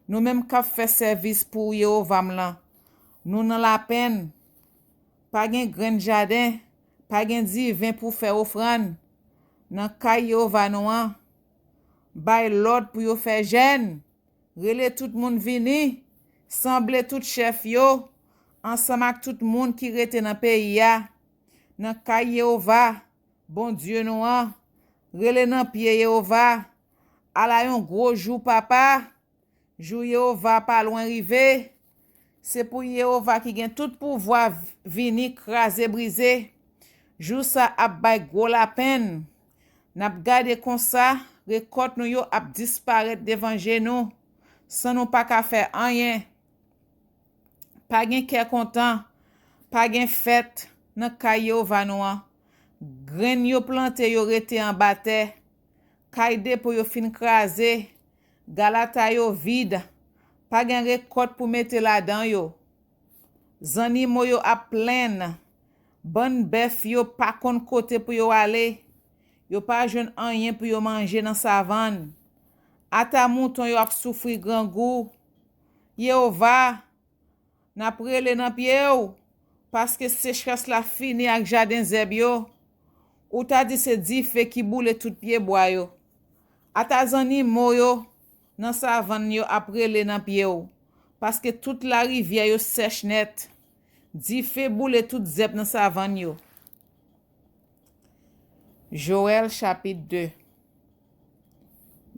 Nous même k'ap fait service pour Yehova là. Nous dans la peine. Pas gen grain jardin. Pas gen divin pour faire offrande. Nan kay Yehova nou an. Bay l'ordre pour yo faire jeûne. Rele tout moun vini. Semble tout chef yo, ensemble avec tout monde qui rete dans pays ya, dans kay Yehova, bon Dieu nous an, rele nan pied Yehova, ala yon gros jour papa, jou Yehova pas loin rive, c'est pour Yehova qui gen tout pouvoir vini craser briser, jou sa ap bay gros la peine, n'ap gade kon sa, récolte nous yo ap disparaître devant nous, sans nous pas ka faire rien. Pas gen kè content, pas gen fête nan kay Yehova nou an. Grain yo planté yo rete en bate, kay depo yo fin krasé, galata yo vide, pas gen récolte pour mettre là-dedans yo. Zanimo yo ap plein, bon bœuf yo pas kon côté pour yo aller, yo pas joun rien pour yo manger dans savane. Ata mouton yo ap souffri grand goût. Yehova, n'a prele nan pied ou, parce que sécheresse la fini ak jardin zeb yo. Ou ta di se di fe ki boule tout pied bois yo. Ata zanimo yo, nan savane yo ap prele nan pied ou, parce que toute la rivière yo sèche net. Di fe boule tout zeb nan savane yo. Joël chapitre 2.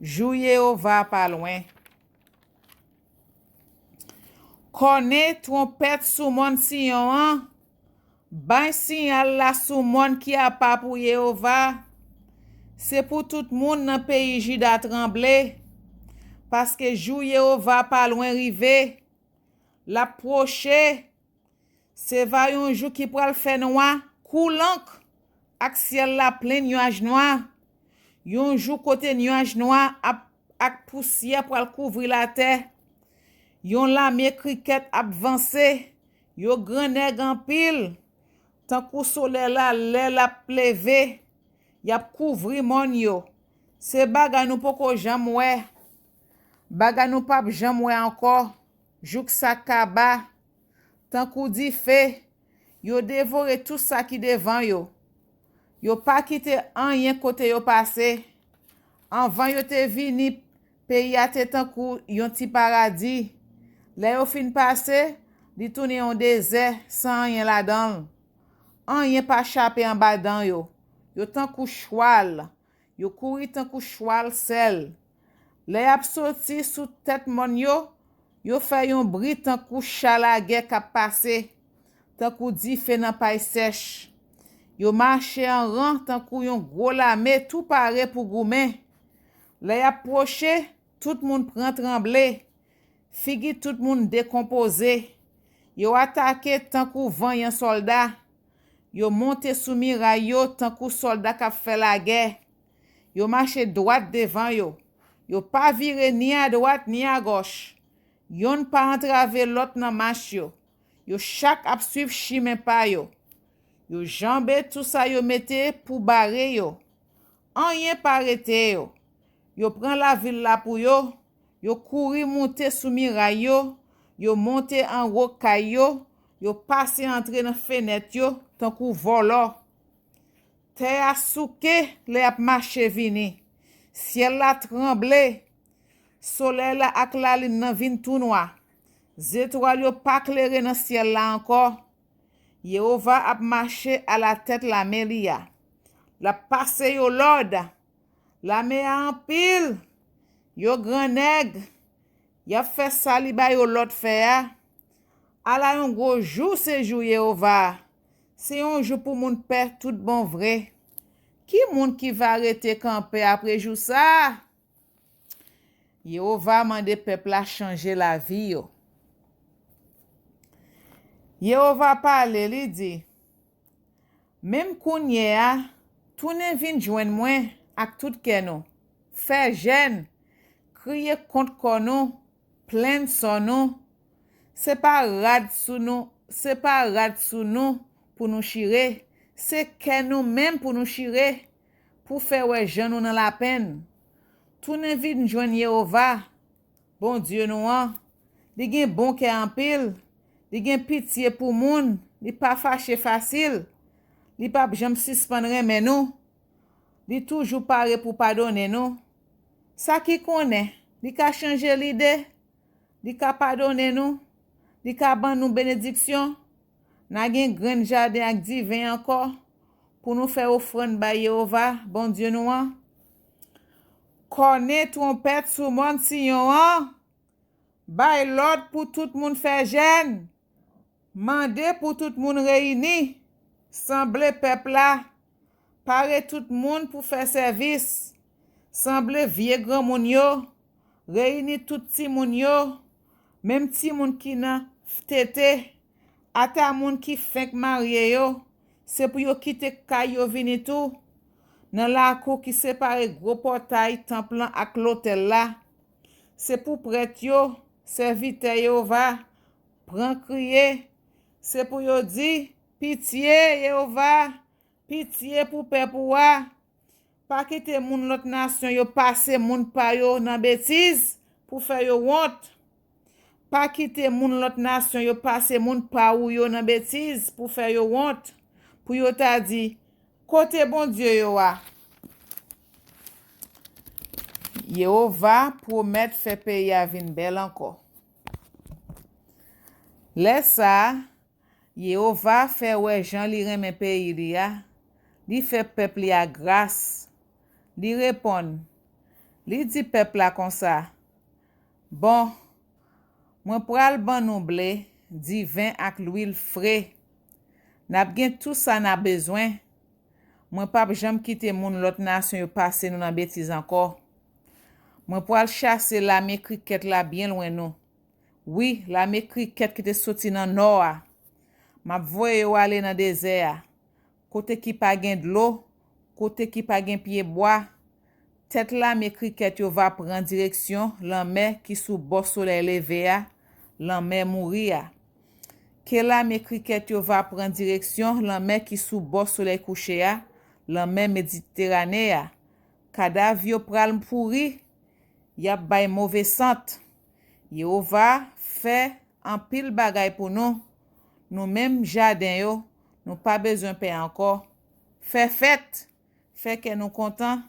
Jou Yehova pas loin. Connaît trompette sous mon Sion an, ban signal la sous mon qui a pas pour Yehova. C'est pour tout monde dans pays Juda trembler, parce que jou Yehova pas loin rive, l'approcher, c'est va yon jou qui pral faire noir, coulant, ak ciel la plein nuage noir, yon jou côté nuage noir ak poussière pral couvrir la terre. Yon lame cricket avancé, yo grand nèg en pile, tant kou soleil la pleve, y ap couvri mon yo. Se baga nou poko jam wè, baga nou pap jam wè encore, jouk sa kaba, tant kou di fe, yo dévore tout ça qui devant yo. Yo pas quitté rien côté yo passé. Avant yo te vini, pays a te tant kou yon ti paradis. Le yo fin passé, li tourne en désert sans rien là-dedans. Rien pas chapé en bas dans yo. Yo tan kou choual. Yo kouri tan kou choual sel. Le ap sorti sous tête mon yo, yo fait yon bri tan kou chalage k'ap passé. Tan kou di fe nan pay sèche. Yo marché en rang tan kou yon gros lame tout paré pour goumen. Le approché, tout monde prend tremblé. Figi tout moun décomposé. Yo attaqué tant kou vent yon soldat. Yo monté sous miraille yo tant kou soldat k'ap fait la guerre. Yo marché droite devant yo. Yo pas viré ni à droite ni à gauche. Yon pas entravé l'autre nan marche yo. Yo chaque ap suivre chemin pa yo. Yo jambé tout ça yo mette pour barrer yo. Rien pas arrêté yo. Yo prend la ville là pour yo. Yo couri monter sous miraille yo monter en haut yo, yo passé entrer dans fenêtre yo, tant kou volo. Terre a souke, le ap marché vini. Ciel la tremblé. Soleil la ak la lune nan vin tout noir. Zétoile yo pas clairé dans ciel la encore. Yehova ap marché à la tête la melia. La passe yo l'ordre. La me en pile. Yo grand nèg, y a fait ça li ba yo l'autre fait. Ala yon gros jour c'est jour Yehova. C'est un jour pour moun père tout bon vrai. Qui moun qui va arrêter camper après jour ça? Yehova mande peuple a changer la vie yo. Yehova parle li dit, même kounye a, tout ne vin joindre moi ak tout kenon. Fait jeune, crier contre konon, plaindre son nom. C'est pas rad sous nous, pour nous chirer, c'est que nous même pour nous chirer, pour faire ouais gens nous dans la peine. Tout ne vin joindre Yehova, bon Dieu nous an, li gen bon cœur en pile, li gen pitié pour moun, li pas fâché facile, li pas jamais suspendre mais nous, li toujours paré pour pardonner nous. Ça qui connaît, li ka changer l'idée, Li ka pardonner nous, li ka ban nous bénédiction. N'a gen grand jardin ak divin encore pour nous faire offrande ba Yehova, bon Dieu nous an. Connaît trompette sous monde Sion an. Bay l'ordre pour tout monde faire jeûne. Mandé pour tout monde réuni. Semble peuple là. Pare tout monde pour faire service. Semble vieux grand moun yo. Réuni tout ti moun yo. Même ti moun qui nan tété. Ata moun qui fèk marié yo. C'est pour yo quitter kay yo vini tout. Nan la cour qui sépare gros portail temple ak l'hôtel là. C'est pour prêtre yo, serviteur yo va prend crier. C'est pour yo di pitié Yehova, pitié pour peuple wa. Pas quitter moun l'autre nation yo passe moun pa yo nan bêtise pour faire yo honte. Pas quitter moun l'autre nation yo passe moun pa ou yo nan bêtise pour faire yo honte. Pour yo ta di côté bon Dieu yo wa. Yehova promet fait pays à vin bel encore. Laisse ça, Yehova fait ouais Jean li reme pays li a, li fait peuple li a grâce. Li répond, li dit peuple la comme ça. Bon, moi pral ban nou blé, divin ak l'huile frais. N'a gen tout ça n'a besoin. Moi pas jamais quitter moun l'autre nation yo passe nous dans bêtise encore. Moi pour chasser la me cricket là bien loin nous. Oui, la me cricket qui te sorti dans nord. M'a voye yo aller dans désert. Côté qui pa gen de l'eau, côté qui pa gen pied bois. Tête la me cricket yo va prendre direction la mer qui sous bord soleil levé a, la mer mourir. Que la me cricket yo va prendre direction la mer qui sous bord soleil couché a, la mer Méditerranée a. Cadavre yo pral pourri. Y a bay mauvais sant. Yehova fait en pile bagay pour nous. Nous même jardin yo, nous pas besoin payer encore. Fait fête. Fait que nous content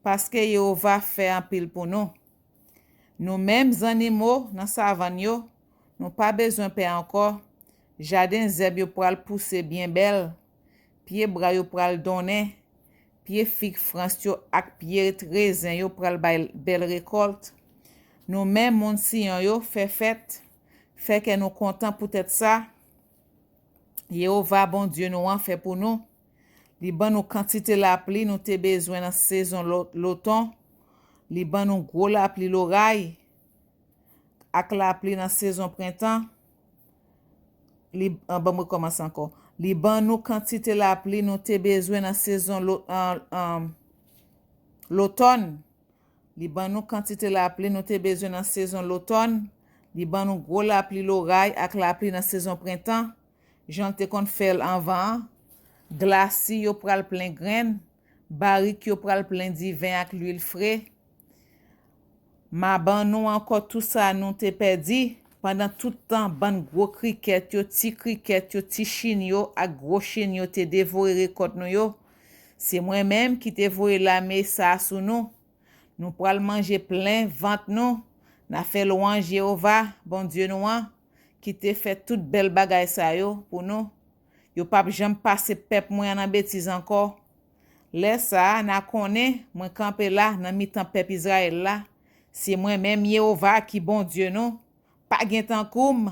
parce que Yehova fait en pile pour nous. Nous mêmes animaux dans savane yo, nous pas besoin payer encore. Jardin zeb yo pral pousser bien belle. Pied bras yo pral donner. Pied fig France yo ak pied raisin yo pral bay belle récolte. Nous même moun Sion yo fait fête. Fait que nous content pour être ça. Yehova bon Dieu nous en fait pour nous. Li ban nous quantité la pluie nous te besoin dans saison l'automne. Li ban nous gros la pluie l'oreille. Ak la pluie dans saison printemps. Li bon me commence encore. Li ban nous quantité la pluie nous te besoin dans saison l'automne. Li ban nous quantité la pluie nous te besoin dans saison l'automne. Li ban nous gros la pluie l'oreille ak la pluie dans saison printemps. J'en te kon fait avant. Glaci yo pral plein graine, barrique yo pral plein divin ak l'huile frais. Ma ban nous encore tout ça nous te perdi. Pendant tout temps, ban gros cricket yo, ti chine yo, ak gros chine yo te dévoré récolte nou yo. C'est moi-même qui te voye la me ça sous nous. Nous pral manger plein ventre nous. N'a fait louange Jéhovah, bon Dieu nous an, qui te fait toute belle bagay sa yo pour nous. Yo pa jamais passe peuple moi en bêtise encore. Laisse ça, n'a connaît, moi camper là dans mi-temps peuple Israël là. C'est moi-même Jéhovah qui bon Dieu nous. Pas gen tan koum,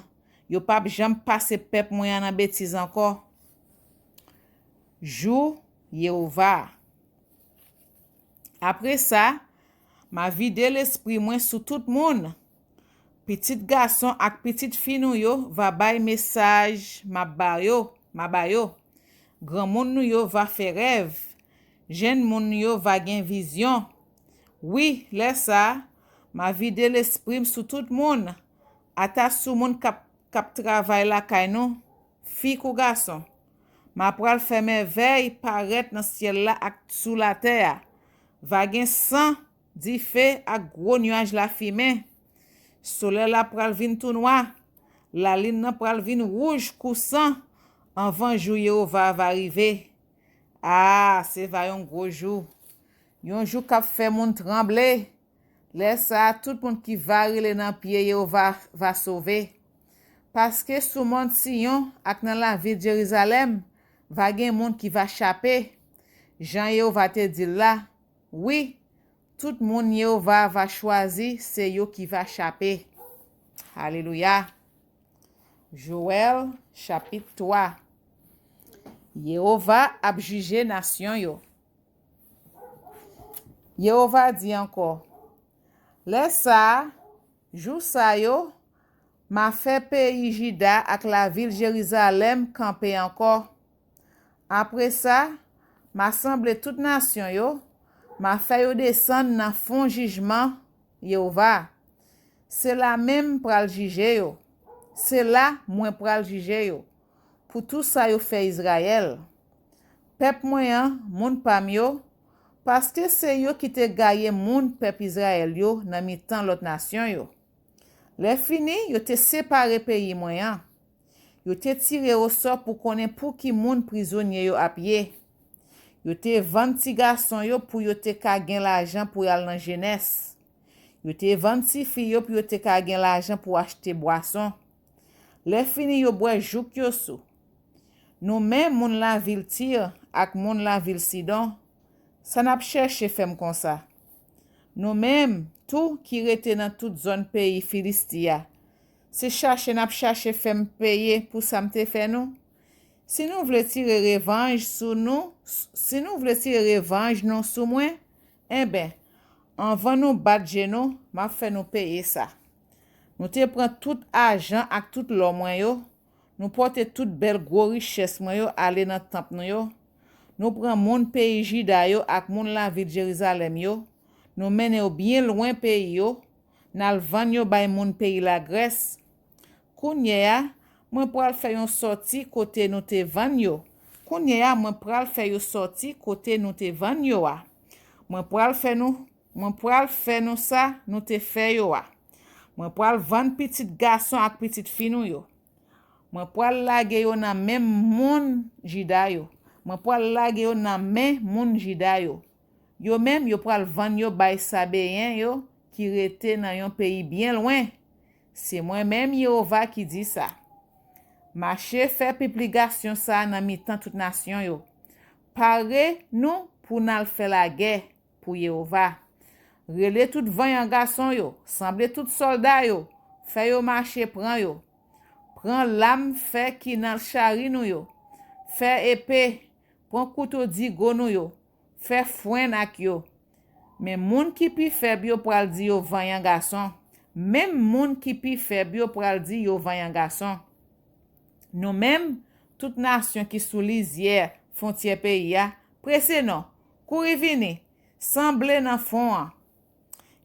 yo pa jamais passe peuple moi en bêtise encore. Jou Jéhovah. Après ça, m'a vidé l'esprit moi sur tout monde. Petit garçon ak petite fille nou yo va bay message ma bayo. Grand moun nou yo va faire rêve. Jeune moun yo va gen vision. Oui, laisse ça, m'a vidé l'esprit sur tout monde. Ata sou moun kap travail la kay nou, fille ou garçon. Ma pral fè merveille paraître dans ciel la ak sous la terre. Va gen sang di fè ak gros nuage la fumée. Soleil la pral vin tout noir. La lune nan pral vin rouge coussant. Avant jour Yehova va arriver. Ah, c'est va yon gros jour. Yon jour k'ap fè moun trembler. Laisse ça, tout le monde qui va rele dans pied yo va sauver. Parce que sous monde Sion, ak dans la ville de Jérusalem, va gen monde qui va chaper. Jean yo va te dire là, oui, tout le monde yo va choisir, c'est yo qui va chaper. Alléluia. Joël chapitre 3. Yehova a jugé nation yo. Yehova dit encore, laisse ça, jou sa yo, m'a fait pays Juda ak la ville Jérusalem camper encore. Après ça, m'a semblé toute nation yo, m'a fait yo descendre dans fond jugement Yehova. C'est la même pral juger yo. C'est là moi pral juger yo. Pour tout ça yo fait Israël. Peuple moyen, moun pam yo, parce que c'est yo qui te gaye moun peuple Israël yo dans mi-temps l'autre nation yo. Les fini, yo te séparé pays moyen. Yo te tiré au sort pour connaître pour qui moun prisonnier yo a pied. Yo te vend ti garçon yo pour yo te ka gen l'argent pour aller dans jeunesse. Yo te vend ti fille yo pour yo te ka gen l'argent pour acheter boisson. Les fini yo bois jouk yo sou. Nous même moun la ville Tyr ak moun la ville Sidon, ça n'a cherché femme comme ça. Nous même tout qui rete dans toute zone pays Philistia, c'est chercher femme payer pour ça m'te fait nous. Si nous voulons tirer revanche sur nous, si nous voulons tirer revanche non sur moi, eh ben, avant nous battre genou, m'a fait nous payer ça. Nous te prend tout argent ak tout l'homme yo, nous porte toute belle gros richesse yo aller dans temple yo. Nous prend moun pays Juda yo ak moun la ville Jérusalem yo, nous mène au bien loin pays yo, n'al vend yo bay moun pays la Grèce. Kounye ya, moi pral fè yon sorti côté nous te vend yo. Kounye ya, moi pral fè yon sorti côté nous te vend yo a. Moi pral fè nou ça nous te fè yo a. Moi pral vend petit garçon ak petit fille yo. Moi pral lage yo nan même moun Juda yo. Moi pral lage yo nan même moun Juda yo. Yo même yo pral vend yo bay Sabéen yo qui rete dans yon pays bien loin. C'est moi-même Yehova qui dit ça. Marché fait publication ça dans mi-temps toute nation yo. Pare nous pour n'al faire la guerre pour Yehova. Rele tout vaillant garçon yo, semble tout soldat yo, fait yo marcher prend yo. Prend lame fait qui dans chari nou yo. Fait épée, prend couteau digo nou yo. Fait foin ak yo. Mais moun qui pi faible yo pral di yo vaillant garçon. Même moun qui pi faible yo pral di yo vaillant garçon. Nous même toute nation qui sous lisière frontière pays a, pressé non, couri vini, semble nan fond.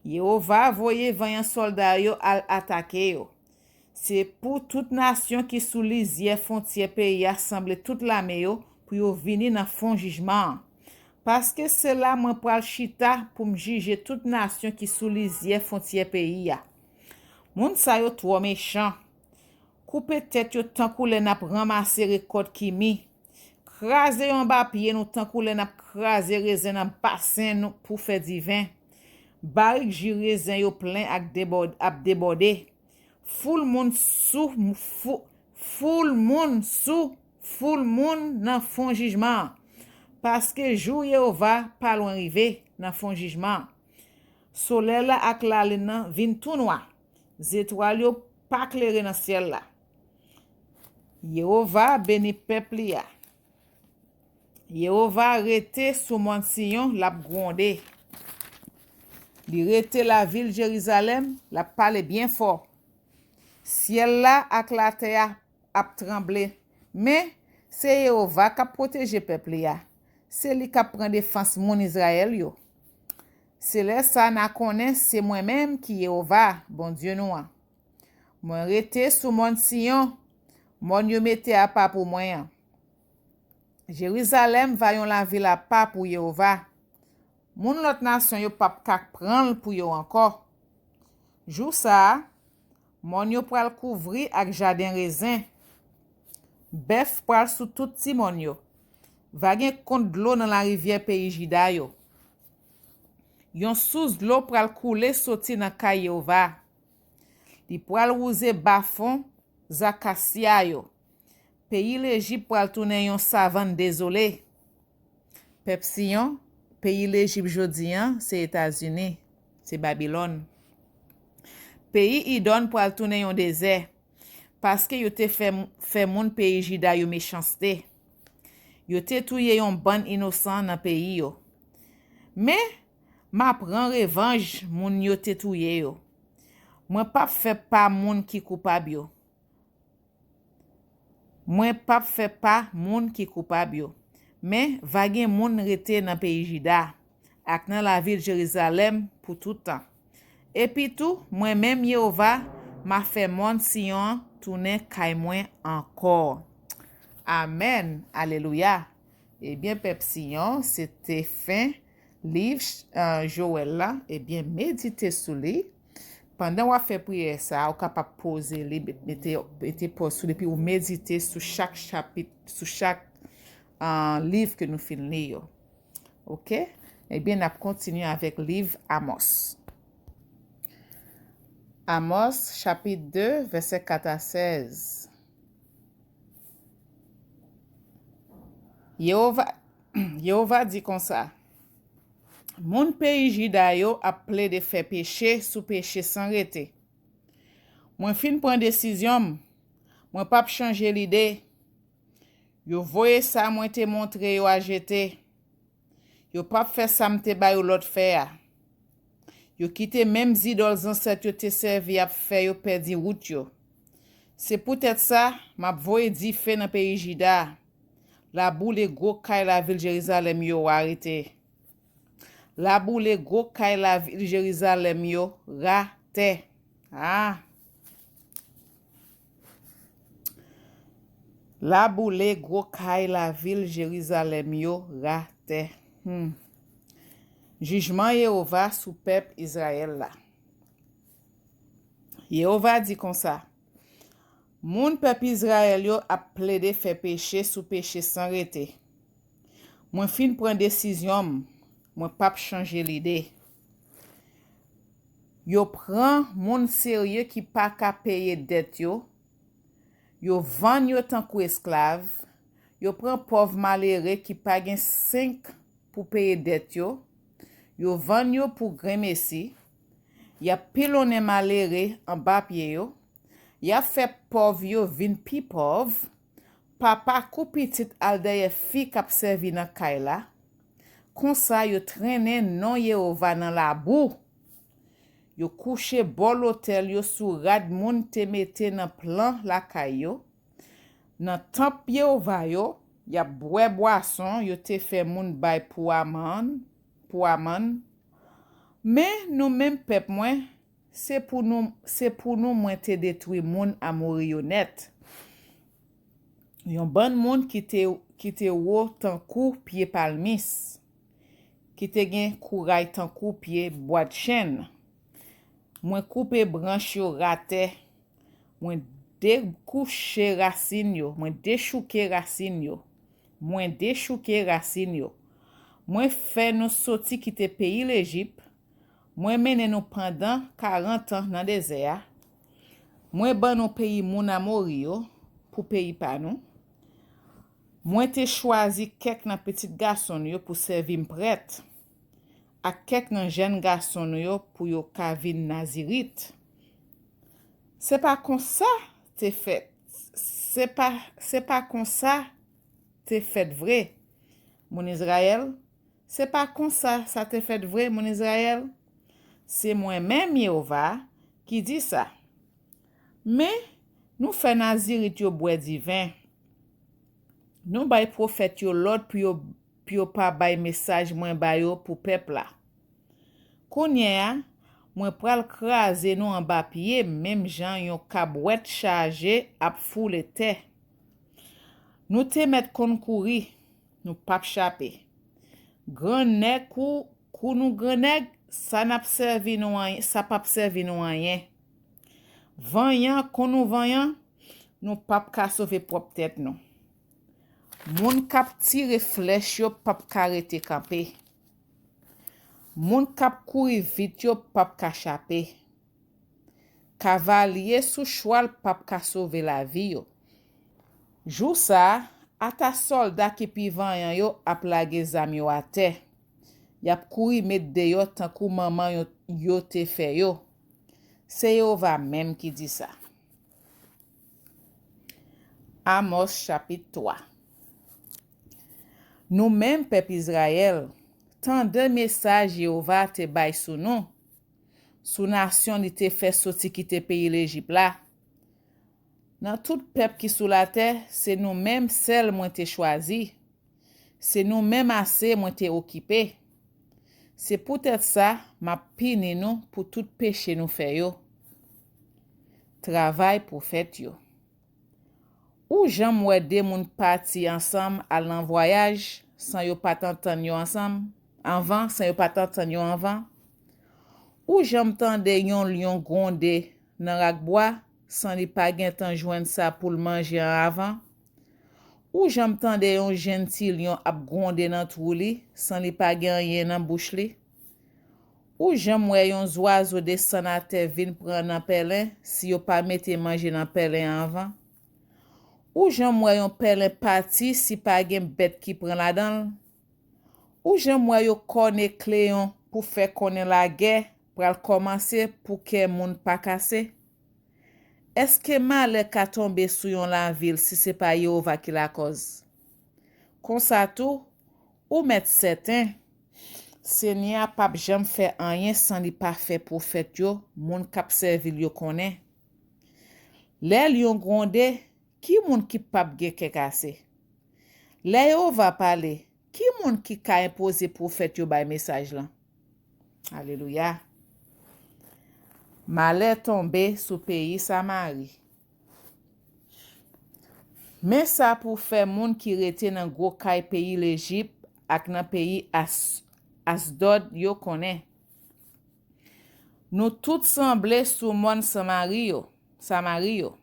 Yehova voye vaillant soldat yo al attaquer yo. C'est pour toute nation qui sous lisière frontière pays a semble toute l'armée yo pour yo vini nan fond jugement. Parce que c'est là moi pral chita pour me juger toute nation qui sous lisière frontière pays a. Moun sa yo trop méchant. Coupe tête yo tant kou le nap ramasser récolte qui mi. Krase yon ba pied nou tant kou le nap krase raisin nan bassin nou pour faire du vin. Barik ji raisin yo plein ak débordé. Foul moun nan fond jugement. Parce que jour Yehova pas loin rivé nan fond jugement. Soleil la ak la lune vin tout noir. Étoiles yo pas clairé dans ciel là. Yehova béni peuple ya. Yehova rete sous mont Sion la grondé. Li rete la ville Jérusalem la parle bien fort. Ciel là ak la terre ap tremblé. Mais c'est Yehova qui protège peuple ya. C'est lui qui prend défense mon Israël yo. C'est là ça na connaît c'est moi-même qui Yehova, bon Dieu nous. Moi rete sous mont Sion, mon yo mette à pas pour moi. Jérusalem va yon la ville à pas pour Yehova. Moun l'autre nation yo pas kak prendre pour yo encore. Jou ça, mon yo pral couvrir ak jardin raisin. Bœuf pral sous tout ti mon yo. Va gen compte de l'eau dans la rivière pays Juda yo. Yon sous l'eau pral koule soti nan kay Yehova. Li pral rouze bafon zakasia yo. Pays l'Égypte pral tourner yon savane désolé. Pep Sion, pays l'Égypte jodi an, c'est États-Unis, c'est Babylone. Pays Idon pral tourner yon désert. Parce que yo te fait moun pays Juda yo méchanceté. Yo te touye yon ban innocent nan pays yo. Mais ma pran revanche moun yo te touye yo. Mwen pa fè pa moun ki koupab yo. Mwen pa fè pa moun ki koupab yo. Mais vagen moun rete nan pays Juda ak nan la ville Jérusalem pour tout temps. Et puis tout, moi même Yehova m'a fait moun Sion tourner kay mwen encore. Amen. Alléluia. Eh bien, peuple Sion, c'était fin livre Joël là. Eh bien, méditez sur lui. Pendant qu'on fait prière ça, on capable poser li, mettez pause sur puis ou méditer sur chaque chapitre, sur chaque livre que nous finissons. OK? Eh bien, on continue avec le livre Amos. Amos, chapitre 2, verset 4 à 16. Yehova dit comme ça. Moun pays Juda yo a ple de faire péché sous péché sans rete. Mwen fin prend décision, mwen pas changer l'idée. Yo voye ça mwen te montre yo a jeter. Yo pas fait ça m'te ba yo l'autre faire. Yo quitté même idoles ancêtres yo te servi a faire yo perdi route yo. C'est peut-être ça m'a voye di fait dans pays Juda. La boule gros kay la ville Jérusalem yo arrêté. La boule gros kay la ville Jérusalem yo rate. Ah. La boule gros kay la ville Jérusalem yo rate. Jugement Yehova sous peuple Israël là. Yehova dit comme ça. Moun peuple Israël yo a plaidé fait péché sous péché sans rete. Moi fin prend décision, moi pas changer l'idée. Yo prend moun sérieux qui pas ka payer dette yo. Yo vend yo tant kou esclave. Yo prend pauvre malheureux qui pas gen 5 pour payer dette yo. Yo vend yo pour grain messi. Ya pilonné malheureux en bas pied yo. Ya fait pauvre yo vin pi pauvre. Papa kou petit al deye fi kap servi nan kay la. Kon sa yo traîne non Yehova nan la boue. Yo couché bol hotel yo sou rad moun te mette nan plan la kay yo. Nan temp Yehova yo, ya bwe boisson yo te fait moun bay pour aman. Mais nous même pep mwen, c'est pour nous mwen te détruit moun amori yo net. Yon bon moun qui te wo tankou pied palmis. Qui te gen kouray tankou pied bois de chêne. Mwen coupe branche yo rate. Mwen découche racine yo. Mwen déchouke racine yo. Mwen fait nous sorti quitter pays l'Égypte. Mwen mène nous pendant 40 ans dans désert. Mwen ban nous pays moun amori yo pour pays pa nous. Mwen te choisi quelques nan petit garçon yo pour servir prêtre. A quelques nan jeune garçon yo pour yo ka vin nazirit. C'est pas comme ça te fait. C'est pas comme ça te fait vrai, mon Israël. C'est pas comme ça te fait vrai, mon Israël. C'est moi-même Yehova qui dit ça. Mais nous fait nazirit yo bois divin. Nous bay prophète yo l'autre puis yo pas bay message moins bay yo pour peuple là. Konye moi pral kraser nous en bas pied même Jean yon cabouette chargé ap foule terre. Nous te met kon kouri, nous pas chapé. Grand nèg kou nous grand nèg ça n'a servi nous rien, ça pas servi nous rien. Vanyan kon nous vanyan, nous pas ka sauver propre tête non. Moun kap tire flèche yo pap karete kampe. Moun kap kouri vite yo pap ka chape. Cavalier sous choual pap ka sauve la vie yo. Jou sa, ata soldat ki pivan yo ap lage zam yo a te. Yap kouri met de yo tankou maman yo te fe yo. Se Yehova même qui dit ça. Amos chapitre 3. Nous même peuple Israël, tant de messages Yehova te bay sou nou, sou nation li te fait sorti ki te pays l'Égypte là. Dans tout peuple qui sous la terre, c'est nous même seuls moi te choisi. C'est nous même assez moi te occupé. C'est peut-être ça m'a pini nous pour tout péché nous fait yo. Travail pour fait yo. Ou j'aime ouais des moun parti ensemble à l'en voyage sans yo pas t'entendre yo ensemble avant sans yo pas t'entendre yo avant. Ou j'aime tande yon lion gronder nan rak bois sans li pa gen tan joindre ça pour le manger avant. Ou j'aime tande yon gentil lion ap gronder nan trou li sans li pa gen rien nan bouche li. Ou j'aime ouais yon oiseau descend à terre vin prendre nan pelin si yo pa mette manger nan pelin avant. Ou j'aime ouais yon pelin parti si pa gen bête qui prend la dan. Ou j'aime ouais yo connaît cléon pour faire connaître la guerre pral commencer pour que moun pa casse. Est-ce que mal ka tombe sou yon la ville si c'est pas Yehova qui la cause? Kon sa tout, ou met certain, Seigneur pape jam fait rien sans li pa fait prophète yo, moun kap servil yo connaît. Le lion gronde, qui moun ki pape ge ke kase? Le Yehova parler, qui moun ki ka impose prophète yo bay message lan? Alléluia. Malheur tombé sous pays Samarie. Mais ça pour faire moun qui rete nan gros kay pays l'Égypte ak nan pays Asdod yo connaît. Nous tout semblé sous moun Samarie yo.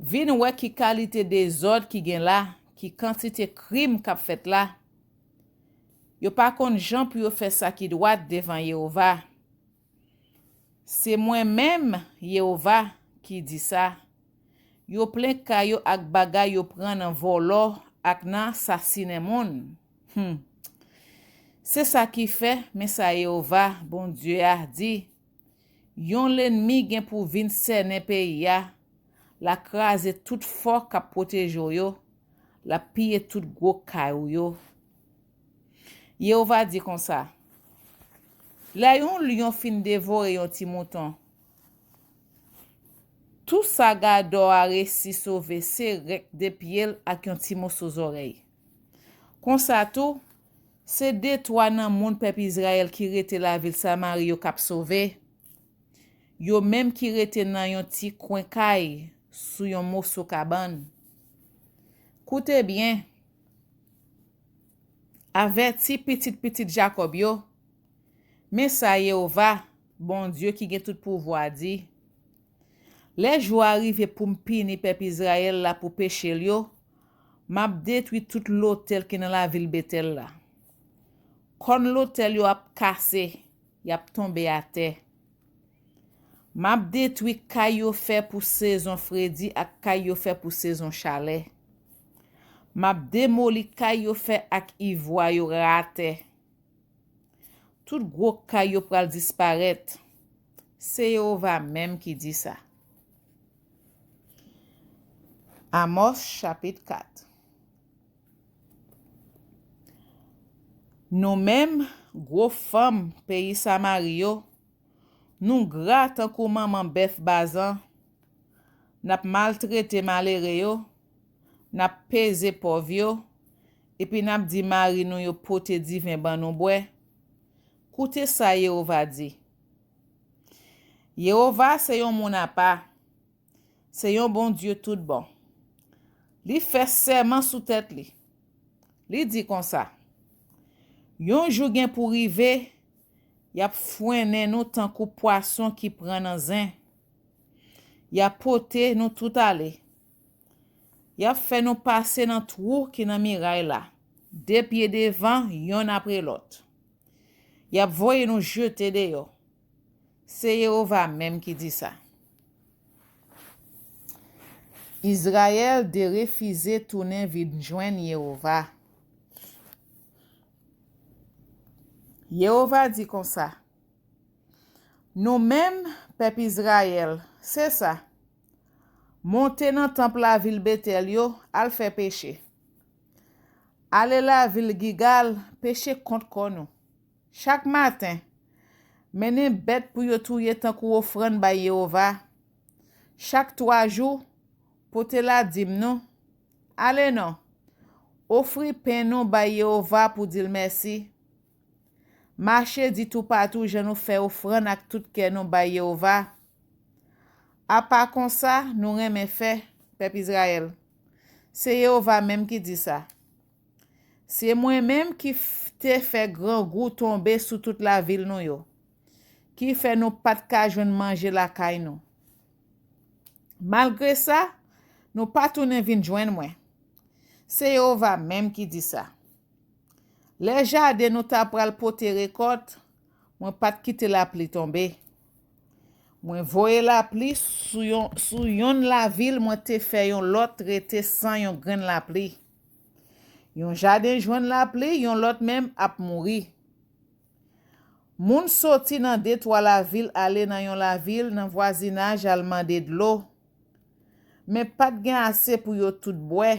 Vin wè ki qualité des ordres qui gen là, qui quantité crime k'ap fait là. Yo pa kon jan pou yo fè ça qui doit devant Yehova. C'est moi-même Yehova qui dit ça. Yo plein kayo ak bagay yo pran nan volo ak nan sasine moun. C'est ça qui fait, mais ça Yehova, bon Dieu a dit. Yon l'ennemi gen pour vin sene pays ya. La crase tout fort k'ap protège yo. La pille tout gros kayou yo. Yehova dit comme ça. La yon lion fin dévore yon ti mouton. Tout sa gado a resi sauvé se rek de piel ak yon ti mou sous oreille. Kon sa tout, se de toi nan moun peuple Israël qui rete la ville Samarie yo kap sauvé. Yo même qui rete nan yon ti coin kay sou yon morceau cabane. Koute bien. Averti petit Jacob yo. Mais ça Yehova, bon Dieu qui gen tout pouvoir dit. Les jours arrivent pour m'pini peuple Israël là pour pécher yo, m'a détruit tout l'hôtel qui dans la ville Bethel là. Quand l'hôtel yo ap cassé, y ap tombé à terre. M'a détruit kay yo fait pour saison Freddy ak kay yo fait pour saison chalet. M'a démoli kay yo fait ak ivoire yo raté. Tout gros kay yo pral disparaître. C'est Yehova même qui dit ça. Amos chapitre 4. Nous même gros femmes pays Samario, nous gras tant kou maman bœuf bazan, n'a maltraité malheureux yo, n'a pesé pauvre yo, et puis n'a dit mari nou yo pote divin ban nou bois. Koute ça Yehova dit. Yehova c'est yon moun apa. C'est yon bon Dieu tout bon. Li fait serment sous tête li. Li dit comme ça. Yon jou gen pour rive, yap fouene nou tan kou poisson qui prend nan zin. Yap pote nou tout ale. Yap fait nou passer nan trou qui nan miraille là. Deux pieds devant, yon après l'autre. Y a voye nous jeter dehors. C'est Yehova même qui dit ça. Israël de refuser tourner vin joindre Yehova. Yehova dit comme ça. Nous-mêmes, peuple Israël, c'est ça. Monter dans le temple la ville Bethel yo, al fait péché. Aller la ville Gigal, péché contre nous. Chaque matin, mener bête pour yo touye tant kou offrande ba Yehova. Chaque 3 jours, pote la dim nou. Allez non. Offri pain nou ba Yehova pour dire merci. Marcher dit tout partout, je nous fais offrande ak tout kè nou ba Yehova. A pas comme ça, nous remen fait, peuple Israël. C'est Yehova même qui dit ça. C'est moi-même qui te fait grand goût tomber sous toute la ville nou yo. Qui fait nous pas de ka joindre manger la caille nou. Malgré ça, nous pas tourner vin joindre moi. C'est Yehova même qui dit ça. Les jardins nous t'a pral pote récolte, moi pas quitter la pluie tomber. Moi voye la pluie sous yon la ville, moi te fait yon lot rete sans yon grain la pluie. Yon jardin joine la pluie, yon lot même ap mouri. Moun sorti nan détour la ville, aller dans yon la ville, dans voisinage al mande de l'eau. Mais pas de gen assez pour yo tout boire.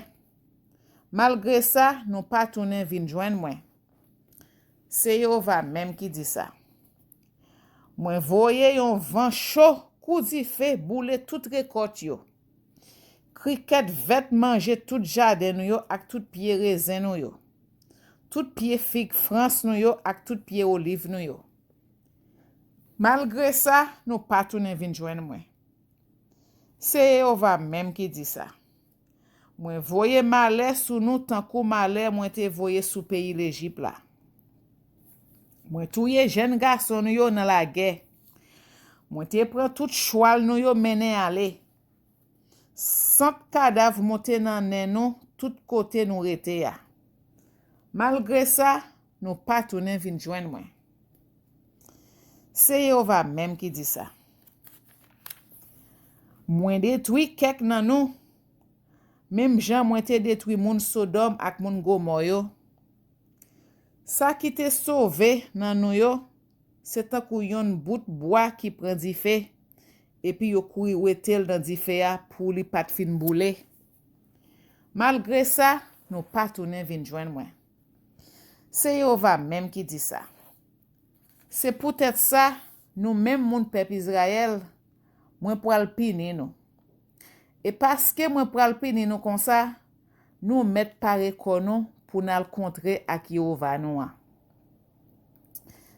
Malgré ça, nous pas tourner vin joindre moi. C'est Yehova même qui dit ça. Moi voye yon vent chaud, kou di fe boule tout récolte yo. Cricket vet manger tout jardin nou yo ak tout pied raisin nou yo. Tout pied figue France nou yo ak tout pied olive nou yo. Malgré ça, nous pas tourner vin joindre moi. C'est Yehova même qui dit ça. Moi voye malheur sous nous tant kou malheur moi te voye sous pays l'Égypte là. Moi touye jeune garçon nou yo dans la guerre. Moi te prend tout choual nou yo mené aller. 100 cadavres monté nan nen nou, tout côté nou rete ya. Malgré ça, nous pas tourner vin joindre moi. C'est Yehova même qui dit ça. Moi détruit kek nan nou. Même Jean moi te détruit moun Sodome ak moun Gomorrhe yo. Ça qui te sauvé nan nou yo, c'est tant kou yon bout bois qui prend di feu et puis yo kouri wetel dans di feu ya pour li pat fin boule. Malgré ça, nous pas tourner vin joindre moi. C'est Yehova même qui dit ça. C'est peut-être ça, nous même moun peuple Israël, moi pral pini nous. Et parce que moi pral pini nous comme ça, nous mettre pare konou pour nous contrer ak Yehova nou.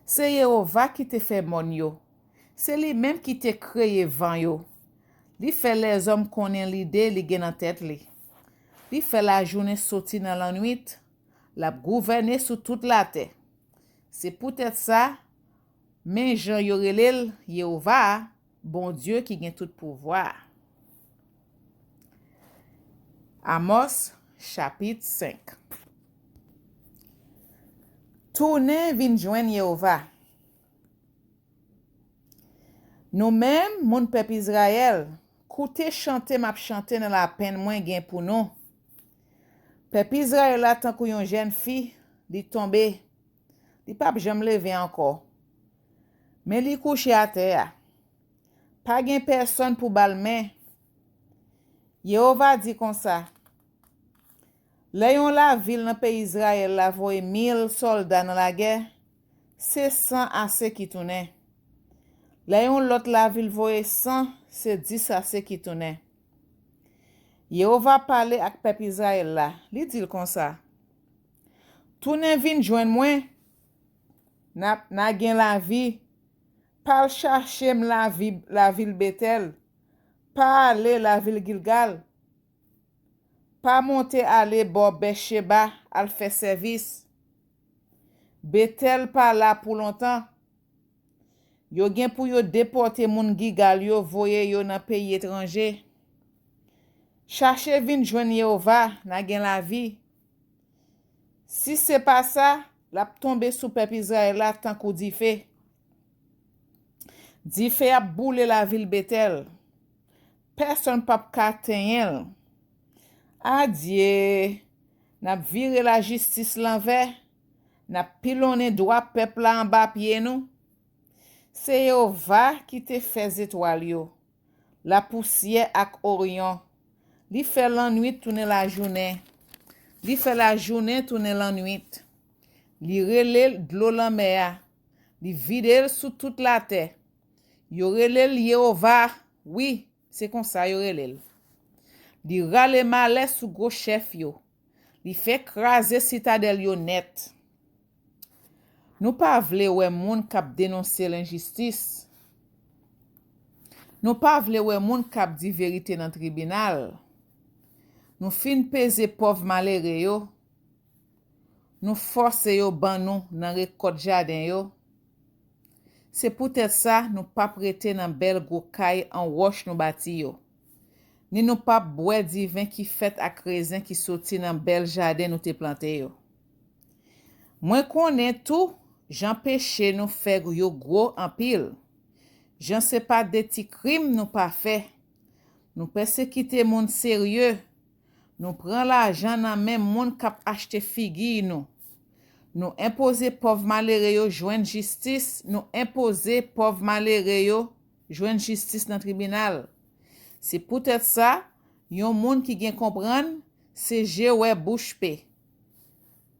C'est Yehova qui te fait mon yo. C'est lui même qui te créé vent yo. Li fait les hommes connaît l'idée li gen en tête li. Li fait la journée sorti dans la nuit, la gouverner sur toute la terre. C'est peut-être ça, mais Jean yorelel Yehova, bon Dieu qui gen tout pouvoir. Amos chapitre 5. Tournez vin joindre Yehova. Nous-mêmes, mon peuple Israël, koute chanter m'a chanter dans la peine moins gen pour nous. Peuple Israël là tant kou yon jeune fille, li tombe, li pa jam lever encore. Mais li couché à terre. Pas gen personne pour balmer. Yehova dit comme ça. Layon la ville dans pays Israël la voye 1000 soldats dans la guerre, c'est 100 assez qui tourne. Layon l'autre la ville voye 100, c'est 10 assez qui tourne. Yehova parler ak peuple Israël là, li dit comme ça. Tourne vin joindre moi, na gen la vie, pas chercher la ville Bethel, pas aller la ville Gilgal. Pas monter aller bo Besheba al faire service. Bethel pas là pour longtemps. Yo gen pour yo déporter moun Gilgal yo voye yo dans pays étranger. Chercher vin joindre Yehova na gen la vie. Si c'est pas ça, la tombe sous peuple Israël là tant qu'on dit fait. Dit fait a boule la ville Bethel. Personne pas qu'atteindre. Adieu. N'a viré la justice l'envers. N'a pilonné droit peuple là en bas pied nous. C'est Yehova qui te fait étoile yo. La poussière ak Orion. Li fait la nuit tourner la journée. Li fait la journée tourner la nuit. Li relève de l'eau la mer. Li vide sous toute la terre. Yo relève Yehova. Oui, c'est comme ça yo relève. Li rale malais sous gros chef yo. Li fait craser citadelle yo net. Nous pas vle wè moun kap dénoncer l'injustice. Nous pas vle wè moun kap di vérité dans tribunal. Nous fin pese pauvre malheureux yo. Nous force yo ban nou nan récolte jardin yo. C'est peut-être ça nous pas prêter dans bel gros kay en roche nous bâti yo. Ni nous pas boire di vin qui fait ak raisin qui sorti dans bel jardin nous te planté yo. Moi connais tout, j'en péché nous faire yo gros en pile. J'en sais pas de petits crimes nous pas fait. Nous persécuter monde sérieux. Nous prend l'argent dans même monde k'ap acheter figi nous. Nous imposer pauvre malheureux yo joindre justice, nous imposer pauvre malheureux yo joindre justice dans tribunal. C'est peut-être ça, yon monde qui gen comprendre, c'est je ouais bouche pe.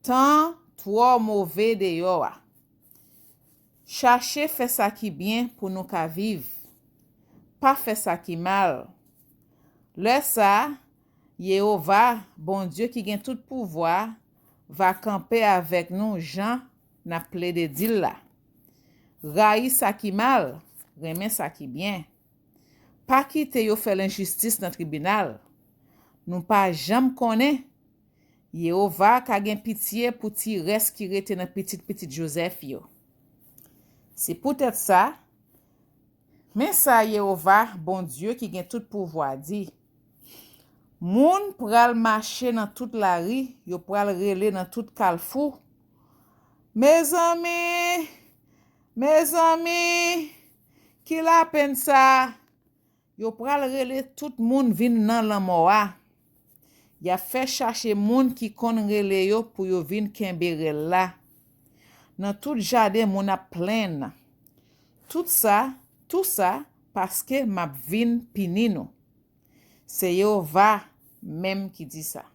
Tant trop mauvais de yo a. Chercher faire ça qui bien pour nous ka vivre. Pas faire ça qui mal. Le ça, Yehova, bon Dieu qui gen tout pouvoir, va camper avec nous Jean n'a plaidé dit là. Raï ça qui mal, remet ça qui bien. Pas quitter yo fait l'injustice dans tribunal. Nous pas jamais connaît. Yehova ka gen pitié pour ti reste qui rete dans petit Joseph yo. C'est peut-être ça. Mais ça Yehova, bon Dieu qui gen tout pouvoir dit. Moun pral marcher dans toute la rue, yo pral rele dans tout carrefour. Mes amis, qui la peine ça? Yo pral rele tout moun vin nan la moa. Ya fait chercher moun qui kon rele yo pour yo vin kembere la. Dans tout jardin moun a plein. Tout ça parce que m'a vin pinino. C'est Yehova même qui dit ça.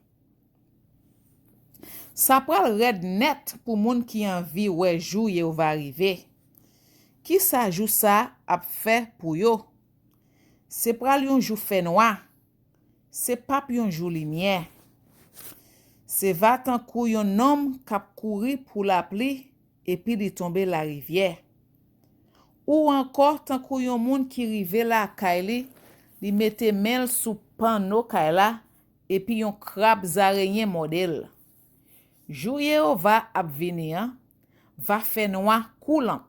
Ça pral red net pour moun qui envie ouais jou Yehova arriver. Qui ça jou ça a fait pour yo? C'est pral yon jou fait noir. C'est pas yon jou lumière. C'est va tant kou yon homme k'ap kouri pour la pluie et puis li tomber la rivière. Ou encore tant kou yon moun qui rive la kaili, li mette mel sous panneau kaila et puis yon crabe araignée modèle. Jou Yehova ap vini va fait noir coulant.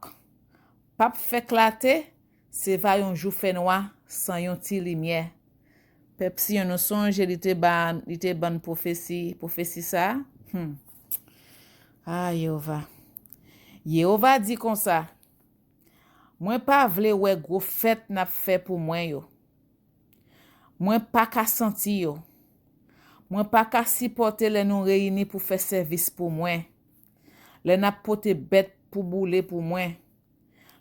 Pap fait clater, c'est va yon jou fait noir sans yon ti lumière. Pep si yon songe li te ban prophétie ça. Ah Yehova. Yehova dit comme ça. Moi pas vle ouais gros fête n'a fait pour moi yo. Moi pas ka senti yo. Moi pas ka supporter les nous réunis pour faire service pour moi. Les n'a pote bête pour bouler pour moi.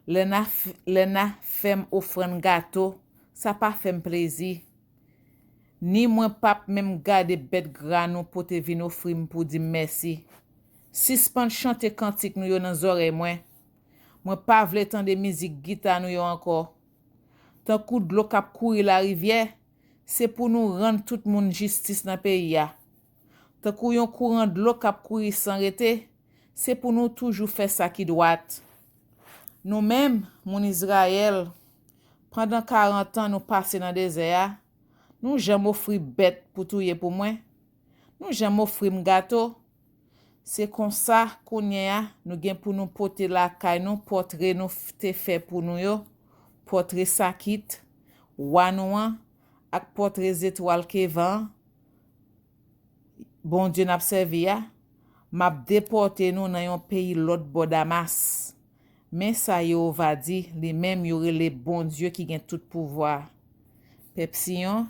Les na femme offrande gâteau, ça pas fait plaisir. Ni moi pas même garder bête grano pour te vin offrir pour dire merci. Suspend chanter cantique nous yo dans oreille moi. Moi pas vle tande musique guitare nous yo encore. Tant coup de l'eau k'ap courir la rivière, c'est pour nous rendre tout monde justice dans pays ya. Tant kou yon courant de l'eau k'ap courir sans arrêter, c'est pour nous toujours faire ça qui doit. Nous-mêmes, mon Israël, pendant 40 ans nous passer dans désert, nous jamais offrir bête pour touyer pour moi. Nous jamais offrir gâteau. C'est comme ça qu'on y a, nous gen pour nous porter la caille nous portrait nous te fait pour nous yo, portrait sakit, wanouan, ak portrait étoile kevan. Bon Dieu n'a servi ya. M'a déporté nous dans un pays l'autre bord Damas. Mais ça Yehova dit, les mêmes y aurait les bons dieux qui gagnent tout pouvoir. Pepsion,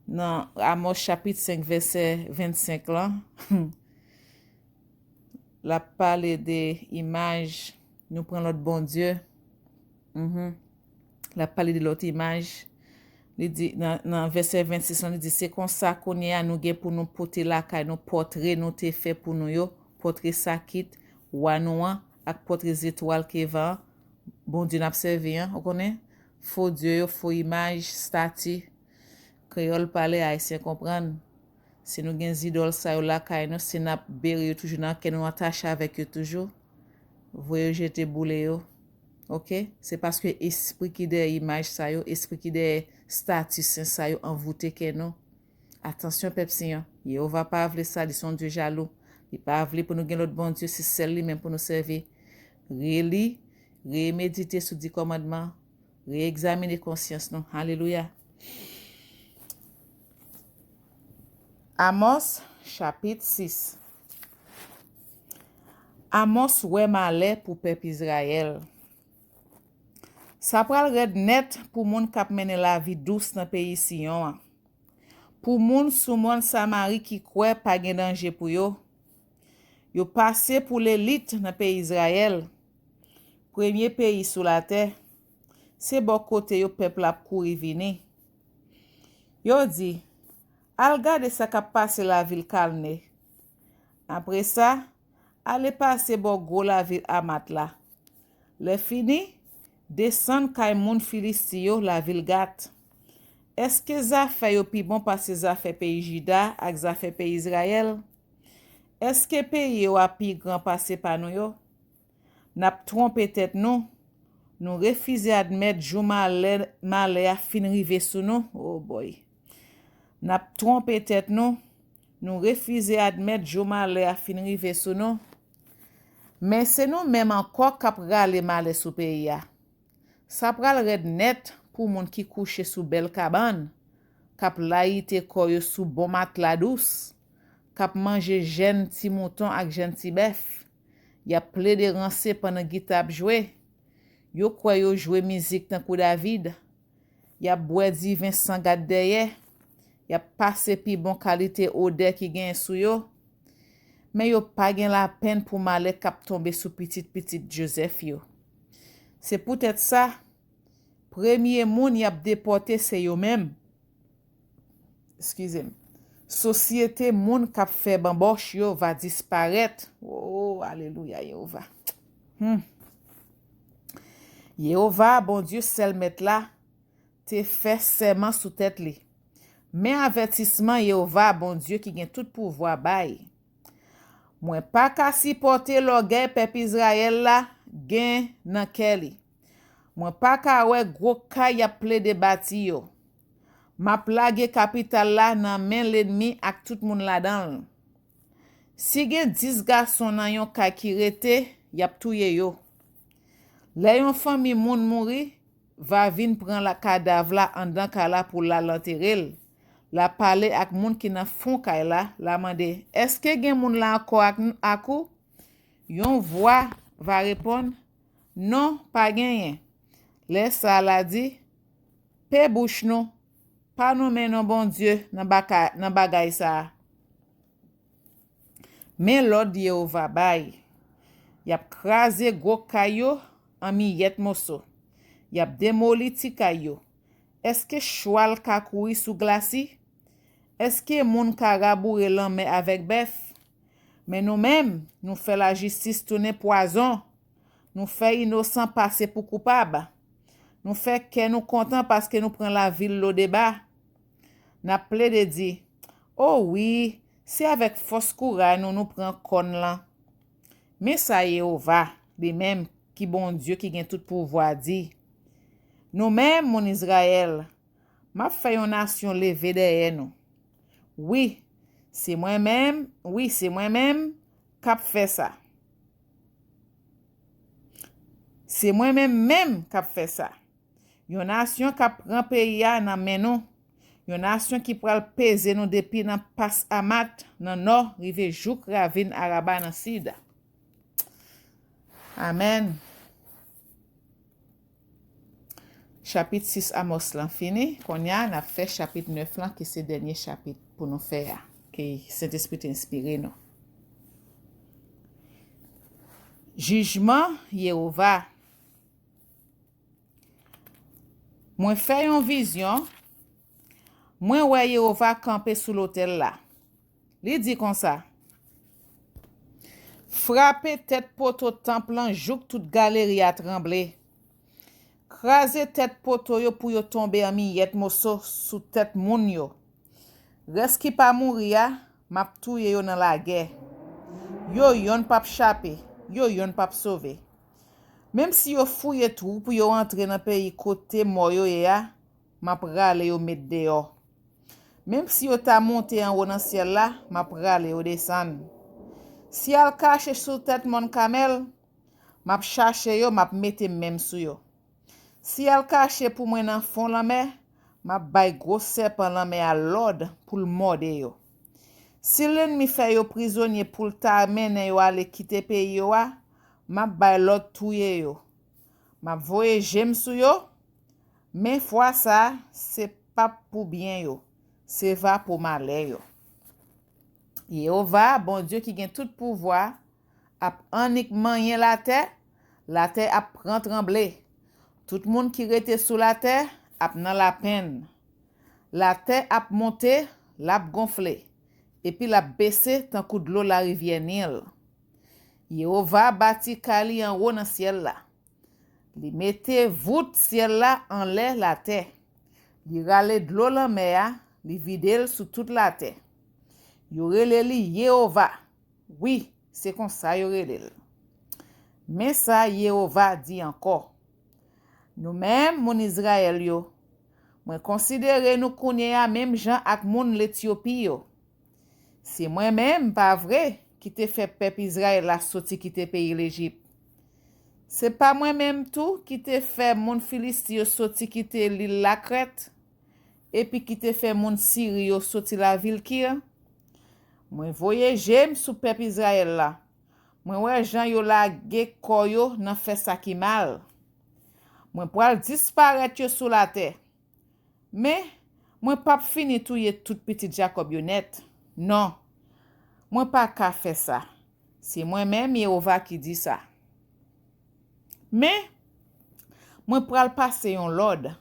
dans Amos chapitre 5 verset 25 là, la parle des images, nous prenons l'autre bon Dieu. La parle de l'autre image. Il dit, dans verset 26, il dit, c'est comme ça qu'on est à nous pour nous porter la caille, nous portrait, nous te fait pour nous yo, portrait sakit, wanouan, ak portrait étoile qui va, bon Dieu n'a observé, hein, on connaît? Faux Dieu, faux image, statue, créole parler, haïtien comprendre. Si nous gen idole ça yo la caille, nous, si n'a béré toujours dans que nous attaché avec eux toujours, voyez jeter boule yo. OK? C'est parce que esprit qui des images ça yo, esprit qui des statues ça yo envoûté que nous. Attention Pepsi, il va pas vle ça, ils sont Dieu jaloux. Il pas vle pour nous gagner l'autre bon Dieu, c'est celle lui même pour nous servir. Réli, reméditer sur 10 commandements, réexaminer conscience nous. Alléluia. Amos chapitre 6. Amos ouais malais pour peuple Israël. Ça pral red net pour moun k'ap mène la vie douce dans pays Sion. Pour moun sou moun Samari qui croit pas gen danger pour yo. Yo passé pour l'élite dans pays Israël. Premier pays sous la terre. C'est bon côté yo peuple ap kouri vini. Yo dit, al gade ça k'ap passe la ville calme. Après ça, allez passer bon gros la ville Amat la. Le fini, descend kay moun Filisti yo la ville gat. Est-ce que ça fait yo pi bon parce ça fait pays Juda ak ça fait pays Israël? Est-ce que pays yo a pi grand passé par nous yo? N'a trompé tête nous. Nous refuser admettre jou malè a fin rive sou nous. Oh boy. N'a trompé tête nous. Nous refuser admettre jou malè a fin rive sou nous. Mais c'est nous même encore k'ap rale malè sou pays ya. Ça pral red net pour moun qui couche sous belle cabane, k'ap laïte koyo sous bon matelas douce, k'ap manger jeune ti mouton ak jeune ti bœuf. Y a ple de rancé pendant guitare jouer. Yo kwa yo jouer musique tan kou David. Y a boire di vin sans gade derrière. Y a passe pi bon qualité odeur qui gen sou yo. Mais yo pa gen la peine pour malè k'ap tombe sous petit Joseph yo. C'est peut-être ça. Premier moun y a déporté c'est yo même. Excusez-moi. Société moun k'ap fait bamboche yo va disparaître. Oh, alléluia, Yehova. Yehova, bon Dieu, sel met là, te fait serment sous tête li. Mais avertissement Yehova, bon Dieu, qui gen tout pouvoir bay. Mwen pa ka supporter l'orgueil peuple Israël là, gen nan keli. Mwen pa ka wè gros kay a ple de bati yo. Ma plage capital la nan men l'ennemi ak tout moun la dan. Si gen 10 garçon nan yon kay ki rete, yap touye yo. Le yon fami moun mouri, va vin pran la cadavre la en dan ka la pour la l'enterrer. La parler ak moun ki nan fon kay la mande, est-ce que gen moun la encore akou? Yon voix va répondre, non, pas gen. Le sa la dit, pe bouche nou, pa nou men non bon Dieu nan bagay sa. Men l'ord Yehova bay, yap krasé gros kayo en miyet moso. Yap démoli ti kayo. Est-ce que choual ka kouri sous glasi? Est-ce que moun ka raboure l'anme avec bœuf? Mais nous-mêmes, nous fait la justice tourner poison. Nous fait innocent passer pour coupable. Nous fait que nous content parce que nous prenons la ville au débat. N'a ple de dire, oh oui, c'est avec force courage nous prenons kon lan. Mais ça Yehova, les mêmes qui bon Dieu qui gagne tout pouvoir dit. Nous-mêmes, mon Israël, m'a fait une nation levée derrière nous. Oui, c'est moi-même k'ap fait ça. C'est moi-même k'ap fait ça. Yon nation k'ap prend pays nan men nou. Yon nation qui pral peze nous depuis dans Pas Amat dans nord rive Jouk Ravine Araba dans sud. Amen. Chapitre 6 Amos lan fini. Qu'on y a fait chapitre 9 là qui c'est dernier chapitre pour nous faire que Saint-Esprit inspiré nous. Jugement Yehova. Moi fait une vision. Moi ouais Yehova camper sous l'autel là. Li dit comme ça. Frappez tête poteau temple en jouk toute galerie a tremblé. Krasé tête poteau yo pour yo tomber en miette mosso sous tête moun yo. Reste qui pas mourir, m'a touye yo dans la guerre. Yo yon pap chapé, yo yon pap sauvé. Même si yo fouye tout pour yo entrer dans pays côté mort yo ya, m'a prale yo met dehors. Même si yo ta monté en haut dans ciel là, m'a prale yo descendre. Si al cache sous tête mon camel, m'a cherche yo, m'a mette même sou yo. Si al cache pour moi dans fond la mer, m'a bay gros serpent la mer à l'ordre pour le morde yo. Si l'ennemi fait yo prisonnier pour le t'amener yo aller quitter pays yo, m'a bay l'autre touye yo. M'a voye j'aime sou yo, mais fois ça, c'est pas pour bien yo, c'est va pour malheur yo. Yehova, bon Dieu qui gagne tout pouvoir, ap uniquement la terre ap prend trembler. Tout le monde qui rete sous la terre ap nan la peine. La terre ap monter, l'ap gonfler. Et puis l'ap baisser tant coup de l'eau la rivière Nil. Yehova bâti kali en haut dans ciel là. Li mette voûte ciel là en l'air la terre. Li rale de l'eau la mer, li vide sous toute la terre. Yo rele li Yehova. Oui, c'est comme ça yo rele. Mais ça Yehova dit encore. Nous-mêmes mon Israël yo, moi considérer nous connaît à même gens ak moun l'Éthiopie yo. C'est moi-même pas vrai qui te fait peuple Israël la sorti quitter pays l'Égypte. C'est pas moi-même tout qui te fait moun Philistie sorti quitter l'île la Crète et puis qui te fait moun Syrie sorti la ville Kir. Moi voyager sous peuple Israël là. Moi ouais Jean yo la ge koyo nan fait ça qui mal. Moi pral disparaître sous la terre. Mais moi pas fini touyer tout petit Jacob yo net. Non. Moi pas ka faire ça. C'est moi-même Yehova qui dit ça. Mais moi pral passer yon l'ordre.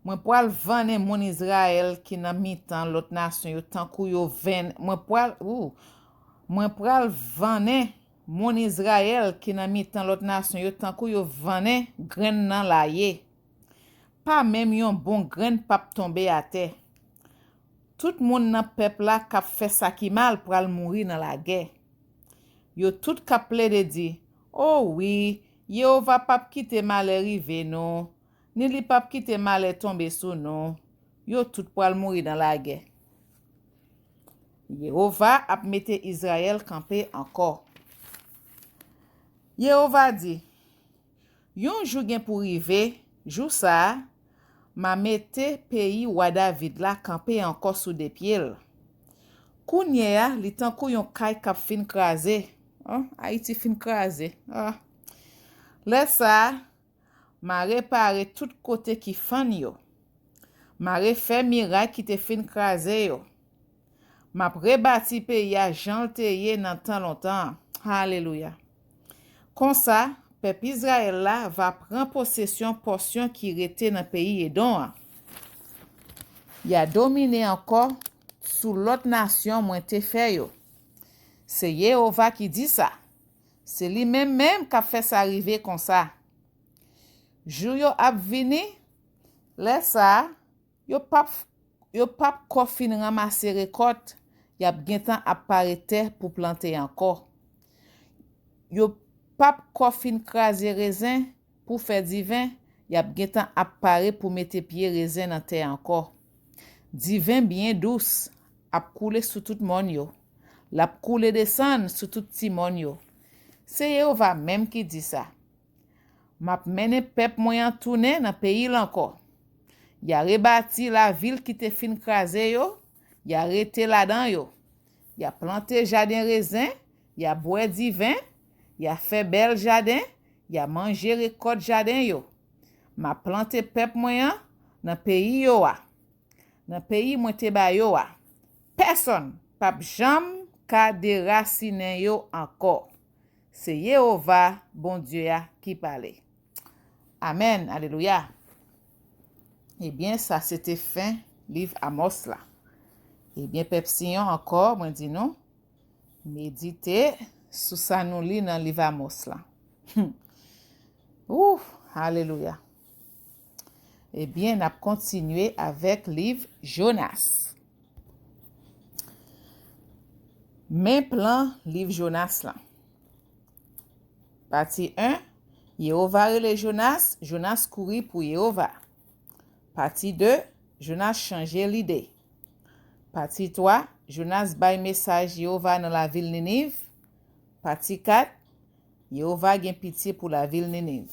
Moi pral vendre mon Israël qui nan mitan l'autre nation yo tant kou yo ven. Moi pral vendre mon Israël qui nan mitan l'autre nation yo tant kou yo vendre grain nan la ye. Pas même yon bon grain pap tomber à terre. Tout moun nan peuple là k'ap fait ça qui mal pral mourir dans la guerre. Yo tout k'ap ple de di, oh oui, Yehova pap kite mal rive non. Ni li pap kite mal tomber sous non. Yo tout pral mourir dans la guerre. Yehova ap mette Israël camper encore. Yehova dit, yon jou gen pour rive, jou ça, ma mette pays wa David la camper encore sous des pieds. Kounye ya, li tankou yon kay kap fin krasé. Haïti fin krasé. Laisse ça, ma réparé tout côté qui fan yo. Ma refait miracle qui te fin krasé yo. Ma rebâti pays a jan te ye nan tan longtemps. Alléluia. Comme ça, peuple Israël là va prendre possession portion qui rete dans pays Edom. Il a dominé encore sous l'autre nation moins te fait yo. C'est Yehova qui dit ça. C'est lui-même qui a fait ça arriver comme ça. Jou yo ap vini, laisse ça, yo pap ko fin ramasser récolte, y a gen temps apparaître pour planter encore. Yo pap ko fin craser raisin pour faire du vin, y a gen temps apparaître pour mettre pied raisin dans terre encore. Du vin bien douce, ap couler sous tout moun yo. L'ap couler descendre sous tout ti moun yo. C'est Yehova même qui dit ça. M'a mené peuple moyen tourner dans pays encore. Y a rebâti la ville qui te fin krasé yo, y a rete là-dedans yo. Y a planté jardin raisin, y a boire du vin, y a fait bel jardin, y a mangé récolte jardin yo. Ma planté peuple moyen dans pays yo a. Dans pays moi te ba yo a. Personne pap jam ka déraciner yo encore. C'est Yehova, bon Dieu ya, qui parle. Amen, alléluia. Eh bien, ça c'était fin livre Amos là. Eh bien, Pepsillon encore, moi dis non, méditez sur ça nous lit dans livre Amos là. Ouh, alléluia. Eh bien, on a continué avec livre Jonas. Même plan livre Jonas là. Partie 1, Yehova relè Jonas, Jonas courit pour Yehova. Partie 2, Jonas change l'idée. Partie 3, Jonas bay message Yehova dans la ville Ninive. Partie 4, Yehova gen pitié pour la ville Ninive.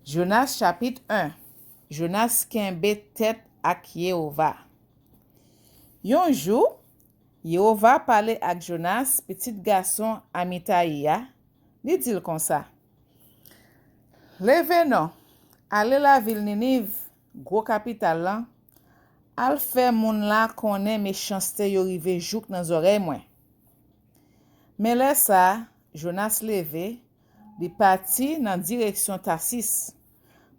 Jonas chapitre 1, Jonas kembe tête ak Yehova. Yon jour, Yehova parle ak Jonas, petit garçon Amitaïa, li dit comme ça. Leve non, ale la ville Ninive, gros capital lan, al fè moun la konnen méchanceté yo rive jouk nan zorey mwen. Mais lè sa, Jonas leve, li parti nan direction Tarsis,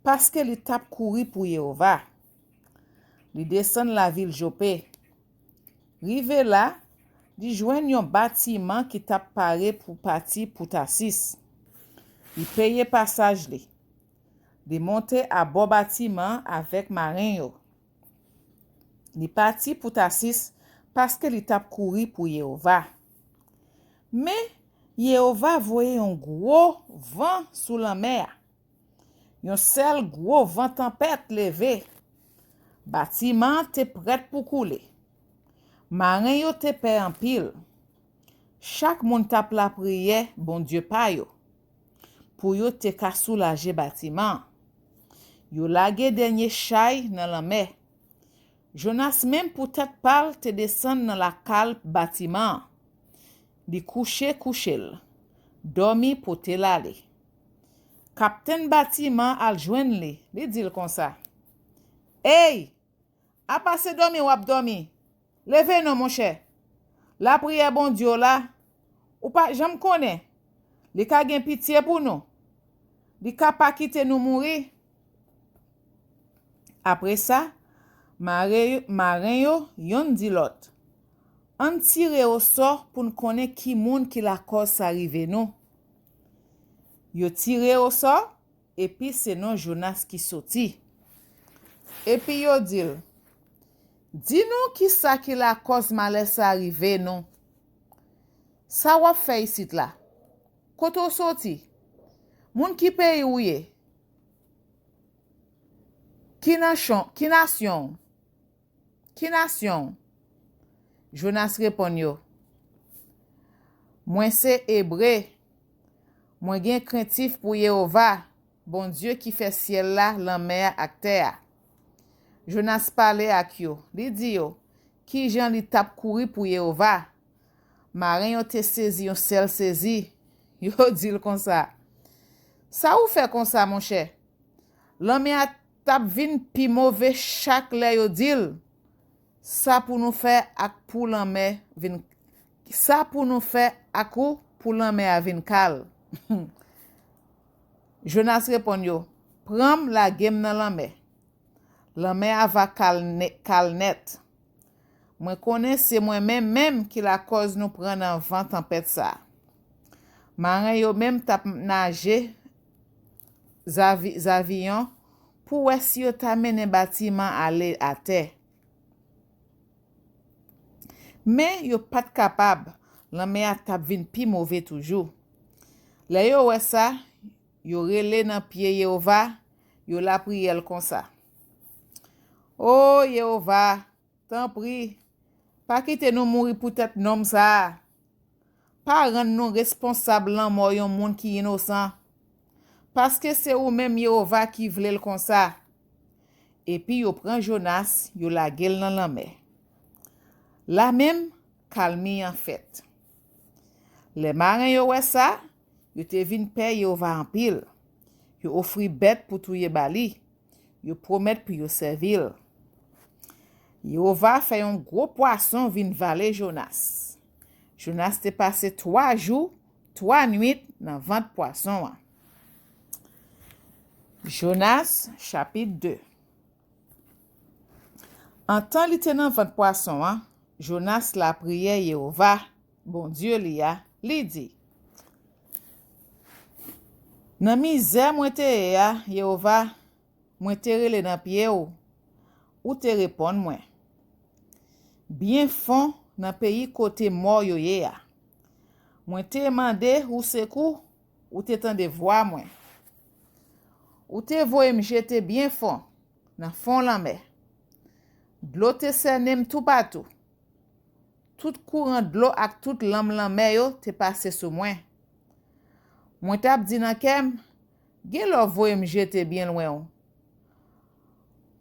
paske li tap kouri pour Yehova. Li descend la ville Jope. Rive là, li jwenn yon bâtiment qui tap pare pour parti pour Tarsis. Li paye passage li. Li monte à bon bâtiment avec marin yo. Li parti pour Tarsis parce que li tap kouri pour Yehova. Mais Yehova voye un gros vent sous la mer. Yon sel gros vent tempête levé. Bâtiment te prêt pour couler. Marin yo te pe en pile. Chaque moun tap la prière, bon Dieu pa yo. Pour yo te ka soulager bâtiment. Yo lage denye chay dans la mer. Jonas même pour tête pâle te descend dans la cale bâtiment. Di couche l. Dormi pour te lale. Capitaine bâtiment al jouen li. Li dit comme ça. Hey! A passe dormi ou ap dormi? Leve non mon cher. La prière bon Dieu là. Ou pas j'aime connaît. Li ka gen pitié pour nous. Li ka pa kite nous mourir. Après ça, marin yo yon di lot. On tire au sort pour nous connaître qui moun qui la cause arrive nous. Yo tire au sort et puis c'est non Jonas qui sorti. Et puis yo dit, dis-nous qui ça qui la cause malheur arrive non. Ça wap fait ici là. Koto sorti. Moun qui paye ouye. Qui nation? Jonas répond yo. Moi c'est hébreu. Moi gen craintif pour Yehova, bon Dieu qui fait ciel là, la mer ak terre. Jonas parle ak yo. Li di yo, qui jan li tap kouri pour Yehova. Marin yo te saisi, yon sel saisi. Yo dit comme ça. Ça ou fait comme ça mon cher? L'homme a tap vin pi mauvais chaque lè yo dil. Ça pour nous faire ak pour l'homme vin. Ça pour nous faire ak ou pour l'homme a vin kal. Jonas répond yo, prends la game dans l'homme. L'homme va kal net. Moi connais c'est moi-même qui la cause nous prend en vent tempête ça. Marin yo même tap nager avion pour si yo t'amène bâtiment aller à terre. Mais yo pas capable, l'homme a tap vin pi mauvais toujours. Là yo wè ça, yo relé nan pied Yehova, yo la prière comme ça. Oh Yehova, t'en prie, pas quitter nous mourir pour tête nom ça. Pas rendre nous responsables lan mort yon monde qui innocent. Parce que c'est ou même Yehova qui vle comme ça. et puis yo prend Jonas, yo la gel dans la mer. La même calmi en fait. Les marins yo wè ça, yo te vin paye Yehova en pile. Yo offri bête pour touye bali. Yo promet pour yo servir. Yehova fait un gros poisson vin valer Jonas. Jonas te passé 3 jours, 3 nuits dans ventre poisson. Jonas chapitre 2. En temps li te nan ventre poisson, Jonas la prière Yehova, bon Dieu li dit. Nan misère mwen te Yehova, mwen te rele nan pied ou te répond mwen. Bien fond nan pays côté mort yo ye ya. Mwen te mande ou sekou ou te tende voix mwen. Ou te voye m jete bien fond nan fond la mer. D'lo te senem tout partout. Tout courant d'lo ak tout lam la mer yo te passe sou mwen. Mwen tap di nan kem, gen lo voye m jete bien loin.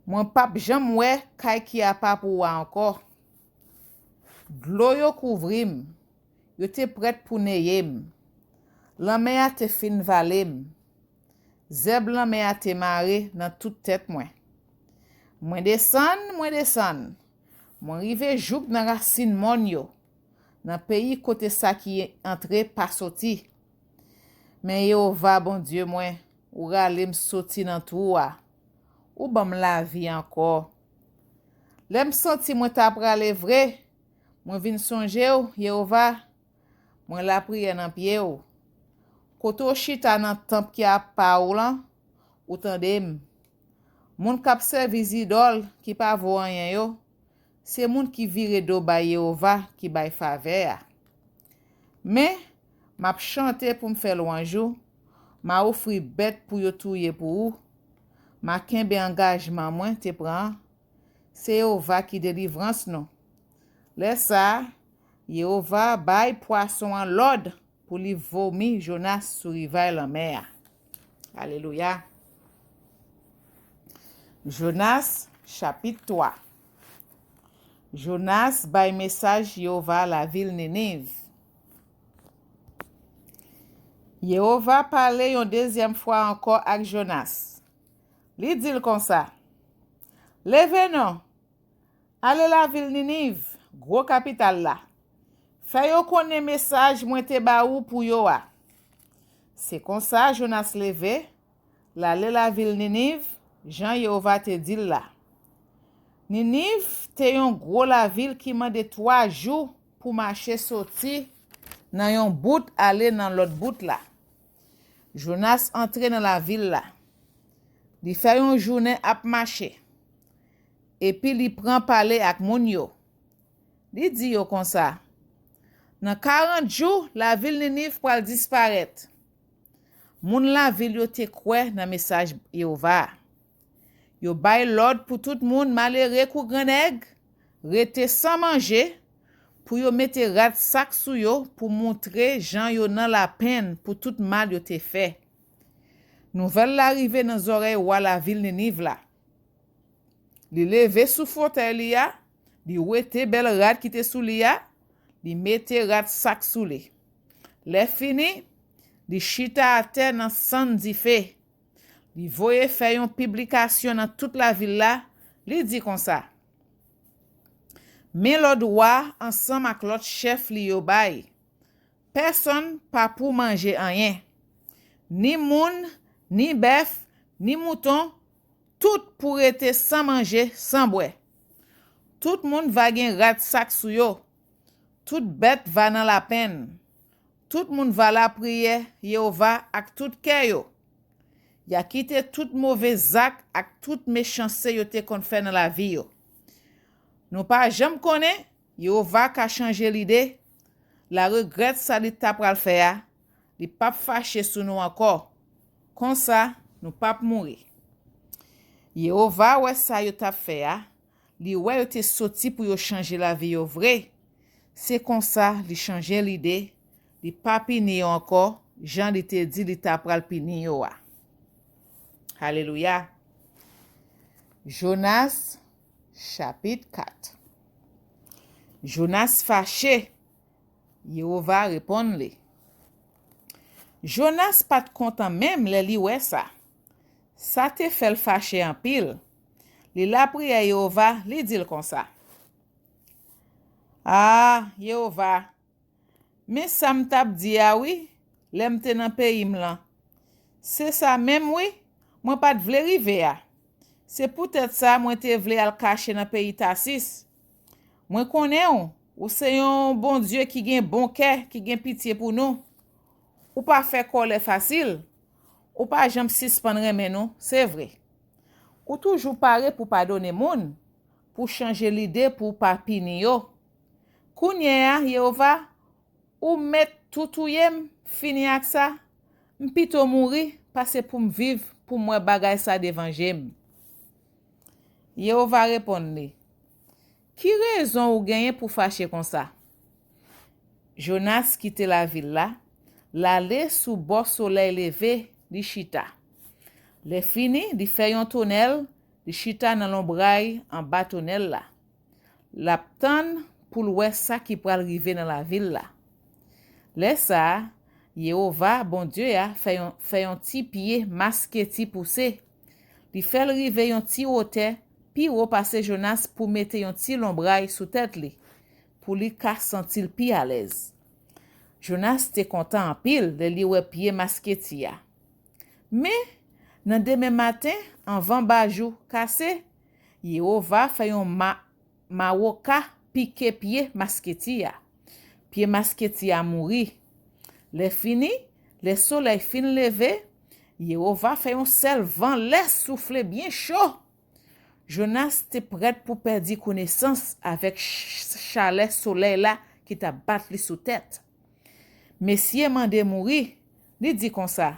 Mwen pap jam wè kay ki a pa pou wa encore. D'lo yo kouvrim, yo te prêt pour neyem. La mer te fin valem. Zeb la mer te mare nan tout tête mwen. Mwen desan. Mwen rive jouk nan racine mon yo. Nan pays kote sa ki entre pa soti. Men Yehova bon Dieu mwen, ou ralem soti nan toua. Ou bam la vie encore. Lem senti mwen ta prale vrai. Mwen vin sonje ou, Yehova, mwen la priye nan pied ou. Koto chita nan temp ki a pa ou lan, ou tandem. Moun kap servi idol ki pa vo anyen yo, se moun ki vire do ba Yehova ki bay fave. Mais, map chante pou m fè louanjou, ma ofri bête pou yo touye pou ou, ma kenbe engagement mwen te pran, se Yehova ki délivrance non. Laisse ça, Yehova bay poisson en l'ordre pour lui vomir Jonas sur rivaille la mer. Alléluia. Jonas chapitre 3. Jonas bay message Yehova la ville Nénive. Yehova parlait une deuxième fois encore avec Jonas. Li dit comme ça. Levez non. Allez la ville Nénive. Gros capital là. Fè yo konnen message mwen te ba ou pou yo a. C'est comme ça Jonas leve, la le la ville Ninive, Jean Yehova te dit là. Ninive te yon gros la ville qui mande 3 jours pour marcher sorti nan yon bout aller nan l'autre bout là. Jonas entre dans la ville là. Li fè yon journée ap marcher. Et puis li prend parler ak moun yo. Li di yo kon sa. Nan 40 jours, la ville Ninive pral disparaître. Moun la ville yo te kwe nan message Yehova. Yo bay l'ordre pour tout moun malere kou grenèg, rete sans manger, pour yo mette rat sak sou yo pour montrer jan yo nan la peine pour tout mal yo te fait. Nouvelle l'arrive nan zorey wa la ville Ninive la. Li leve sou fauteuil li ya, li wete bel rat ki te sou li ya, li mette rat sak sou li. Le fini, li chita a terre nan san di fe. Li voye fè yon publikasyon nan toute la ville la, li di kon sa. Men l'autre roi ensemble ak l'autre chef li yo bay. Personne pa pou manger anyen. Ni moun, ni bœuf, ni mouton, tout pour rete sans manger, sans boire. Tout moun va gen rat sak sou yo. Tout bête va nan la peine. Tout moun va la prière Yehova ak tout kè yo. Ya kite tout mauvais zak ak tout méchanceté yo te kon fè nan la vie yo. Nou pa jam konnen, Yehova ka chanje l'idée, la regrette sa li tap pral fè ya, li pap fâché sou nou encore. Kon sa, nou pap mouri. Yehova wè sa yo tap fè ya, li wè yo te soti pou yo chanje la vie yo vrai. C'est kon sa li chanje l'idée, li pa pini yo encore, Jean li te di li tap pral pini yo wa. Alléluia. Jonas, chapitre 4. Jonas fâché, Yehova répond-le. Jonas pas content même le li wè ça. Ça te fait fâché en pile. Li la prière Yehova, li dit comme ça. Ah, Yehova, mais ça m'tap dit ah oui, lèm te nan pays m'lan. C'est ça même oui, moi pas vle rive ya. C'est peut-être ça moi te vle al cacher dans pays Tarsis. Moi connais ou c'est un bon Dieu qui gen bon cœur, qui gen pitié pour nous. Ou pas faire colère facile. Ou pas jambe suspendre remen nous, c'est vrai. Ou toujours paré pour pardonner moun, pour changer l'idée pour pas pini yo. Kounye Yehova, ou met tout yem fini ak ça, m'pito mouri parce pour m'vivre pour moi bagay ça devant jem. Yehova répondre. Qui raison ou gagné pour fâcher comme ça? Jonas quitte la ville là, l'aller sous bord soleil levé, li chita. Le fini, li fait yon tunnel, li chita dans l'ombraille en bas tunnel là. L'aptan pour l'ouest ça qui pral rive dans la ville là. Le ça, Yehova, bon Dieu fait yon ti pied masqué ti poussé. Li fait rive yon ti hauteur, pi ou passe Jonas pour mettre yon ti l'ombraille sous tête li, pour li ka sentil pi à l'aise. Jonas te content en pile de li wè pied masqué ti ya. Mais nan demain matin, en vent bajou cassé, Yehova fait yon mawoka piqué pied masqué ti ya. Pied masqué ti ya mouri. Le fini, le soleil fin levé, Yehova fait yon sel vent laisse souffler bien chaud. Jonas te prêt pour perdre connaissance avec chalet soleil là qui t'a battu li sous tête. Monsieur mande mouri, li dit comme ça.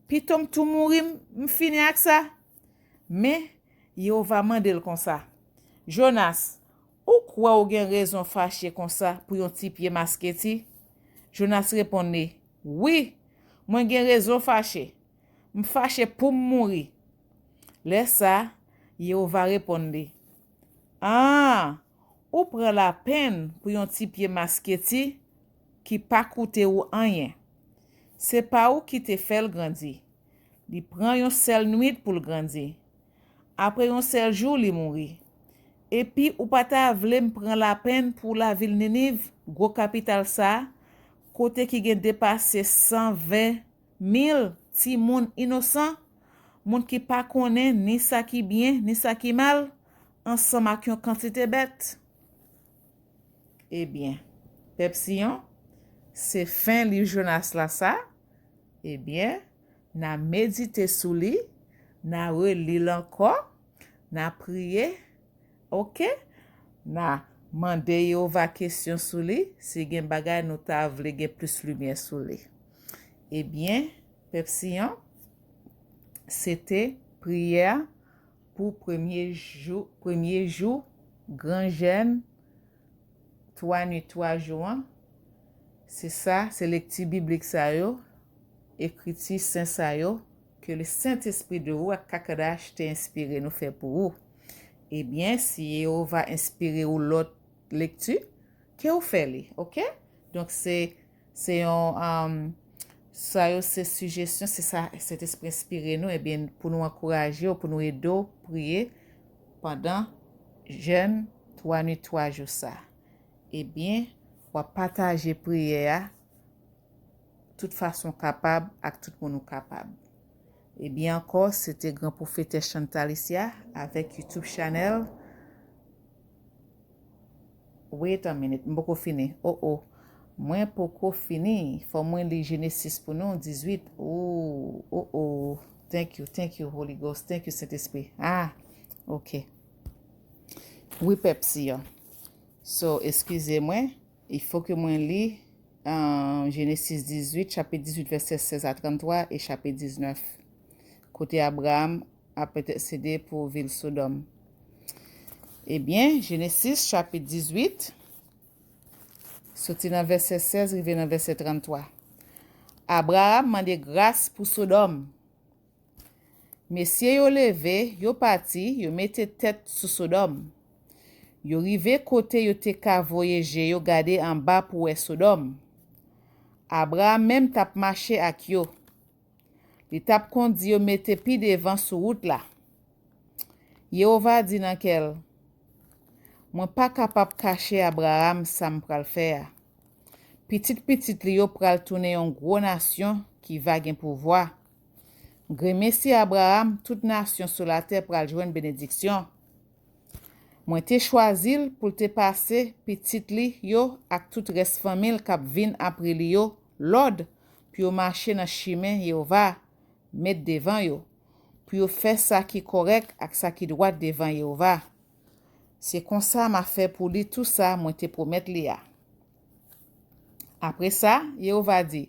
Pitom tout mouri m'fini ak ça. Mais Yehova mande l comme ça. Jonas, ou quoi ou gen raison fâché comme ça pour yon ti pied masqué ti? Jonas répondit, oui, moi gen raison fâché. M'fâché pour mourir. Laisse ça, Yehova répondit, ah, ou prend la peine pour yon ti pied masqué ti qui pas coûté ou rien. C'est pas ou qui te fait le grandir. Li prend yon seul nuit pour le grandir. Après yon seul jour li mouri. Et puis ou pas ta vle m'prend la peine pour la ville Ninive, gros capital ça, côté qui gen dépassé 120,000 ti moun innocent, moun qui pas connaît ni ça qui bien ni ça qui mal, ensemble avec yon quantité bête. Eh bien, Pepsiyon, c'est fin li Jonas la ça. Eh bien, na méditer sous li, na relire encore, na prier, ok? Na mande Yehova question sous li, si gen bagay nou ta vle gen plus lumière sous li. Eh bien, Pepsiyon, c'était prière pour premier jour, grand jeûne, 3 nuits, 3 jours. C'est ça, c'est lecture biblique ça yo, écriture saint ça yo, que le Saint-Esprit de vous, Kakadash, t'a inspiré nous faire pour vous. Eh bien, si on va inspirer ou l'autre lecture, que vous faites, ok? Donc, c'est un, ça yo, c'est suggestion, c'est ça, cet esprit inspiré nous, eh bien, pour nous encourager, pour nous aider, prier pendant jeûne 3 nuits, 3 jours ça. Eh bien, on va partager prière toute façon capable avec tout le monde capable. Et bien encore, c'était grand prophète Chantal Isia avec YouTube channel. Wait a minute, m'boko fini. Oh. Moi poko fini. Faut moi lire Genesis pour nous 18. Oh. Thank you Holy Ghost. Thank you Saint-Esprit. Ah, OK. Oui Pepsi. So, excusez-moi, il faut que moi lis Genesis 18, chapitre 18, verset 16 à 33 et chapitre 19. Côté Abraham a intercédé pour ville Sodome. Eh bien, Genesis chapitre 18, sorti dans verset 16, arrivé dans verset 33. Abraham demandé grâce pour Sodome. Mesye yo leve, yo pati, yo mette tête sous Sodome. Yo rive kote yo te ka voyeje yo gade en bas pou wè Sodome. Abraham même tap marché ak yo. Li tap kondi yo mette pi devan sou route la. Yehova di nan kel, mwen pa kapap kache Abraham sa m pral fè ya. Pitit li yo pral tourne yon gros nation ki va gen pouvoi. Gremesi Abraham, tout nation sur la terre pral jwen bénédiction. Mwen te chwazil pou te pase pitit li yo ak tout res famil kap vin apre li yo l'od, pi yo marche nan chemin Yehova met devan yo, pi yo fè sa ki korek ak sa ki droit devan Yehova. C'est kon sa ma fè pou li tout sa mwen te promet li ya. Apre sa, Yehova di,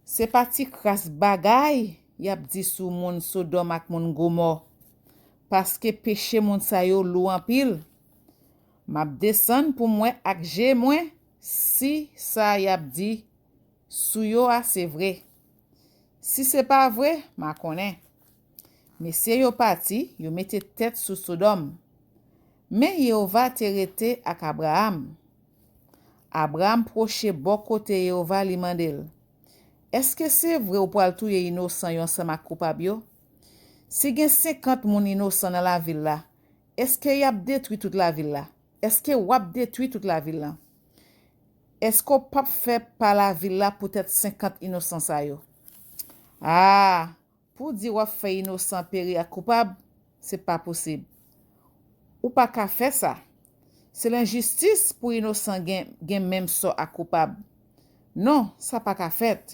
se pati kras bagay yap di sou moun Sodome ak moun Gomor, paske peche moun sa yo lou an pil. Map desen pou mwen ak je mwen si sa yap di sou yo a se vre. Si se pa vre, ma konen. Mesye yo pati, yo mette tête sou Sodome. Men Yehova te rete ak Abraham. Abraham proche bo kote Yehova li mandel. Eske se vre ou pral touye inosan yon sama koupab yo? Si gen 50 moun inosan nan la vil la, eske yap detwi tout la vil la? Eske wap detwi tout la vil la? Esko pap fe pa la vil la pou tèt 50 inosan sa yo? Ah, pou di wap fe inosan peri ak koupab, se pa posib. Ou pa ka fe sa? Se l'injustice pou inosan gen même so ak koupab. Non, sa pa ka fet.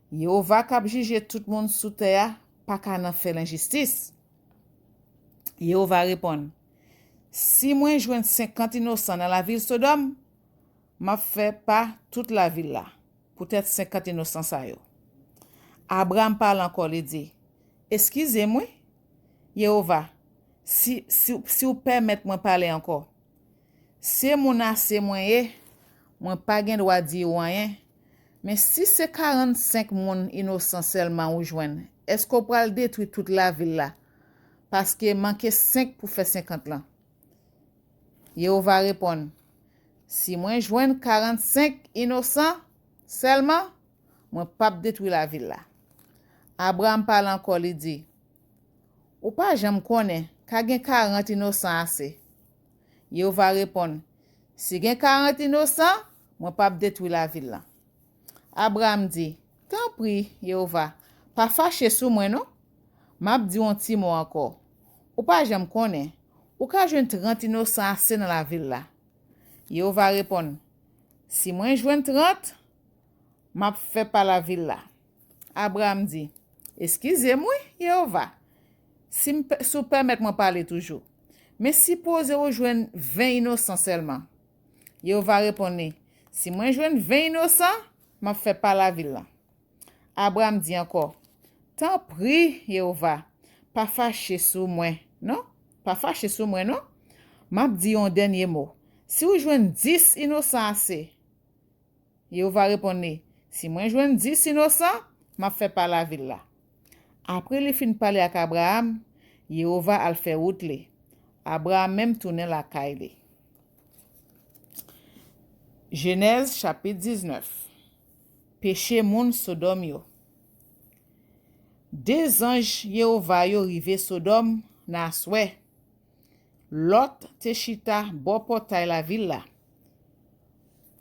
Yehova kap jije tout moun sou terre pa ka nan fe l'injustice. Yehova repon, si mwen jwen 50 inosan nan la vil Sodome, ma fe pa tout la vil la, pou tèt 50 inosan sa yo. Abraham parle encore li di, eskize mwen, Yehova, si ou permet mwen parler encore. Se moun ase mwen ye, mwen pa gen dwa di wanyen, men si se 45 moun inosan selman ou jwen, esko pral detwi tout la vil la, paske manke 5 pou fe 50 lan. Yehova repon, si mwen jwen 45 inosan selman, mwen pap detwi la vil la. Abraham parle encore li di, ou pa jam konen, ka gen 40 inosan ase. Yehova repon, si gen 40 inosan, mwen pap detwi la vil la. Abraham di, tan pri, Yehova, pa fache sou mwen non? Map di yon ti mou anko. Ou pa jam konen, ou ka jwen 30 inosan ase nan la vil la. Yehova repon, si mwen jwen 30, map fe pa la vil la. Abraham di, eskize mwen, Yehova, si sou permet mwen pale toujou. Men si pose ou jwen 20 inosan selman. Yehova repone, si mwen jwen 20 inosan, m'a fait pas la vil la. Abraham dit encore, tant prie, Yehova, pas fâché sous moi, non? Pas fâché sous moi, non? M'a dit un dernier mot. Si ou jwen 10 innocents assez, Yehova repone, si moi jwen 10 innocents, m'a fait pas la vil la. Après li fin parler avec Abraham, Yehova al fait route li. Abraham même tourne la caille. Genèse chapitre 19. Péché moun Sodome yo. Des anges Yehova yo rive Sodome na swè. Lot te chita bo portail la vil la.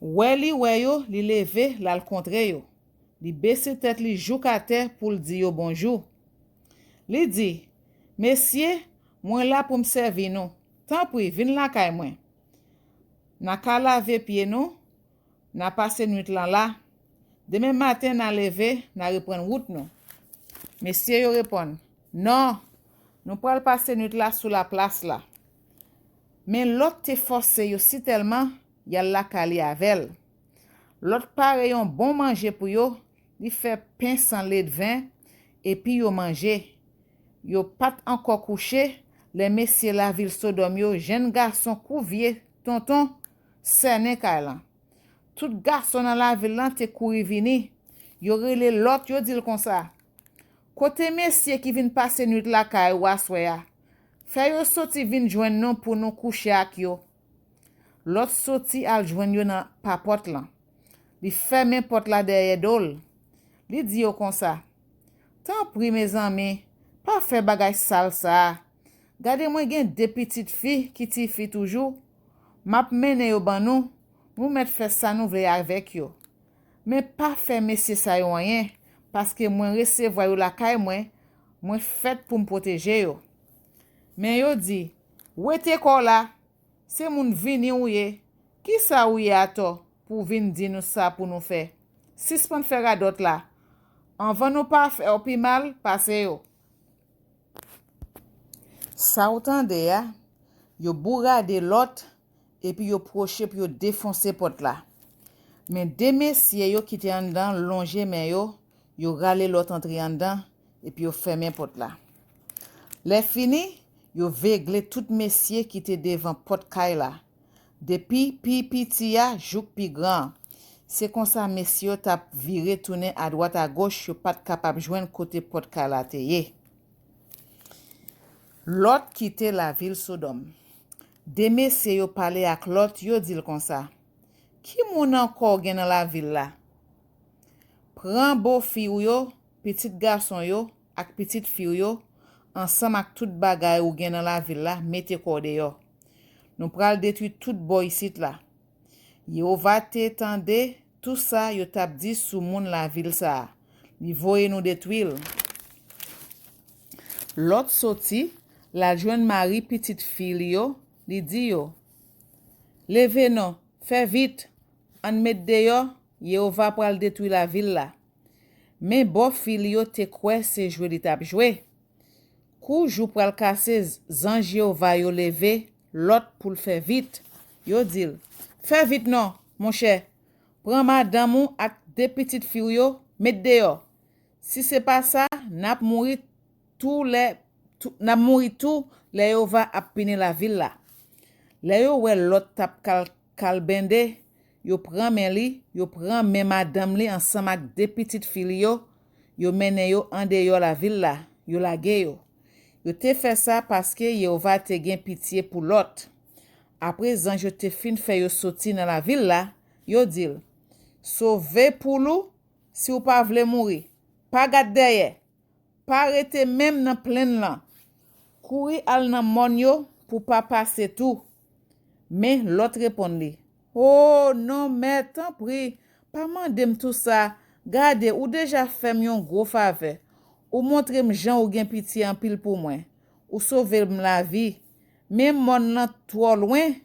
Wè yo li leve lal kontre yo. Li bese tèt li jouk a terre pou l di yo bonjour. Li di, Mesye, mwen la pou m'servi nou. Tan pri, vin la kay mwen. Na ka lave pied nou, na pase nuit lan la. Demain matin na leve, na repren route nou. Mesye yo repon, non, nou pral pase nuit la sou la place la. Men lot te force yo si telman, yal la kali avel. Lot pare yon bon manje pou yo, li fe pain sans lait de vin, epi yo manje. Yo pat encore couché, les messieurs la ville Sodome yo, jeune garçon couvrier, tonton, sene kailan. Tout garçon dans la ville lan te kouri vini, yo rele lot yo dil kon sa. Kote mesye qui vin passe nuit la kay ou aswaya, fè yo soti vin jwen non pour nous coucher ak yo. L'autre soti al jwen yo nan papot lan. Li ferme pot la derrière dol. Li di yo kon sa. Tant pri mes amis, pas fait bagay sal sa. Gade mwen gen deux petites filles qui ti fi toujours. Map mene yo ban nou met fè sa nou vle avec yo. Mais pas fait mesye sa yo rien, parce que mwen recevoy yo la kay mwen fait pour me protéger yo. Men yo di, wete ko la, se moun vini ou ye, ki sa ou ye ato pou vin di nou sa pou nou fe? Sispon fè radot la, anvan nou pa fè opi mal, pase yo. Sa ou tande ya, yo bourade lot, epi yo proche pou yo defonse pot la. Men de mesye yo ki te an dan longe men yo rale lot entri an dan, epi yo ferme pot la. Le fini, yo vegle tout mesye ki te devan pot kay la. Depi pi piti ya, jouk pi gran. Se kon sa mesye yo tap vire tourne a droite a gauche, yo pat kapab jwen kote pot kay la te ye. Lot kite la vil Sodom. De mesye yo pale ak lot, yo dil kon sa. Ki moun ankor gen nan la vil la? Pran bo fi ou yo, petit garçon yo, ak petit fi ou yo, ansam ak tout bagay ou gen nan la vil la, mette kode yo. Nou pral detui tout boy sit la. Yo va te tende, tout sa yo tap di sou moun la vil sa. Li voye nou detwil. Lot soti, la jwen mari petit fil yo, li di yo. Leve non, fè vite, an met de yo, yo va pral detwi la vil la. Men bo fil yo te kwe se jwe li tap jwe. Kou jou pral kase zanj yo va yo leve, lot pou l fè vite. Yo dil, fè vite non, mon chè. Pran madame ou ak de petit fil yo, met de yo. Si se pa sa, nap mouri tout le yo va ap pine la vil la. Le yo we lot tap kalbende, yo pran men li, yo pran men madame li ansam ak de petit fil yo mene yo ande yo la vil la, yo lage yo. Yo te fè sa paske yo va te gen pitié pou lot. Apre zanj yo te fin fè yo soti nan la vil la, yo dil, sauve pou lou si ou pa vle mouri, pa gade deye, pa rete même nan plen lan, kouri al nan mon yo pou pa pase tout. Men lot repon li, oh non mais tant pri, pa mandem tout ça, gade ou deja fèm yon gros fave, ou montre m jan ou gen pitié en pile pour moi, ou sauve m la vie, men mon nan trop loin,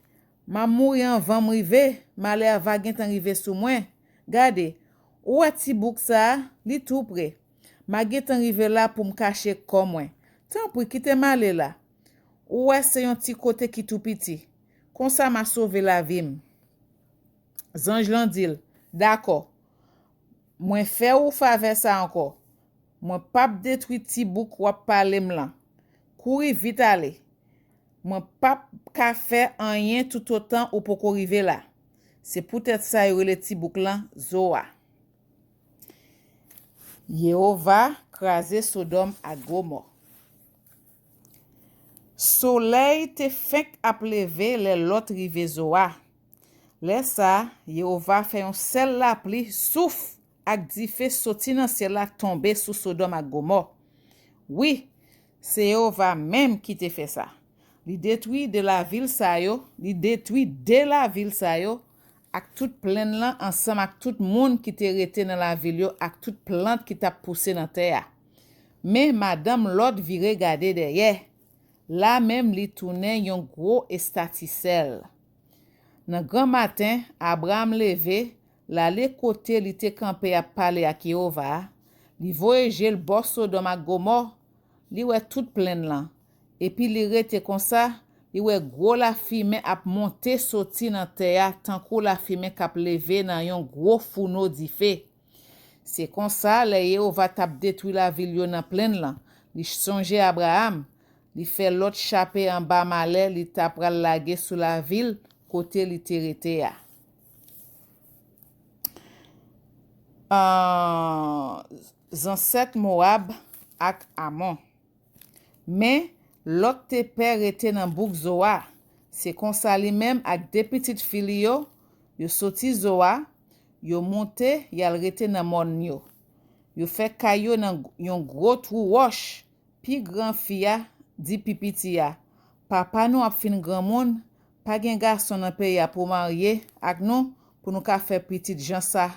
ma mouri anvan m rive, ma le va gen tan rive sou mwen. Gade, ou ti bouk sa, li tout près. Ma gen tan rive la pou m kache kom mwen. Tant pri kite ma le la. Ou se yon ti kote ki tout piti. Kon sa ma sauve la vim. Zanj lan dil, d'accord. Mwen fè ou fave sa anko. Mwen pap detwi ti bouk wap palem lan. Kouri vite ale. Mwen pap ka fè anyen tout autant ou poko rive la. Se poutet sa yore le ti bouk lan Zoa. Yehova krasé Sodom a Gomor. Soleil te fek ap leve le lot rive Zoa. Le sa, Yehova fè yon sel la pli souf ak di fe soti nan ciel la tombe sou Sodom a Gomor. Oui, se Yehova même qui te fait ça. Li détruit de la ville sa yo, ak tout plaine lan ensemble ak tout moun qui te rete dans la ville yo, ak tout plante qui t'a poussé dans terre. Mais madame Lot vire gade derrière. La même li tourne yon gros estaticel. Nan grand matin, Abraham leve, la le kote li te kampe a pale ak Yehova, li voyeje l bo Sodom ak Gomor, li we tout plaine lan. Epi li rete kon sa, li we gros la fime ap monte soti nan teya tankou la fime kap leve nan yon gros founo di fe. Se kon sa, le Yehova tap detwi la vil yo nan plaine lan. Li sonje Abraham, li fe lot chape en ba male, li tap pral lage sou la vil kote li te rete ya. Zanset Moab ak Amon. Men, lot te père rete nan bouk Zoa, se konsa li même ak de petit fili yo soti Zoa, yo monte yal rete nan mon yo. Yo fe kayo nan yon gros trou roche, pi grand fia di pipiti ya. Papa nou ap fin grand moun, pa gen garson nan pe ya pou marye ak nou pou nou ka fe petit jan sa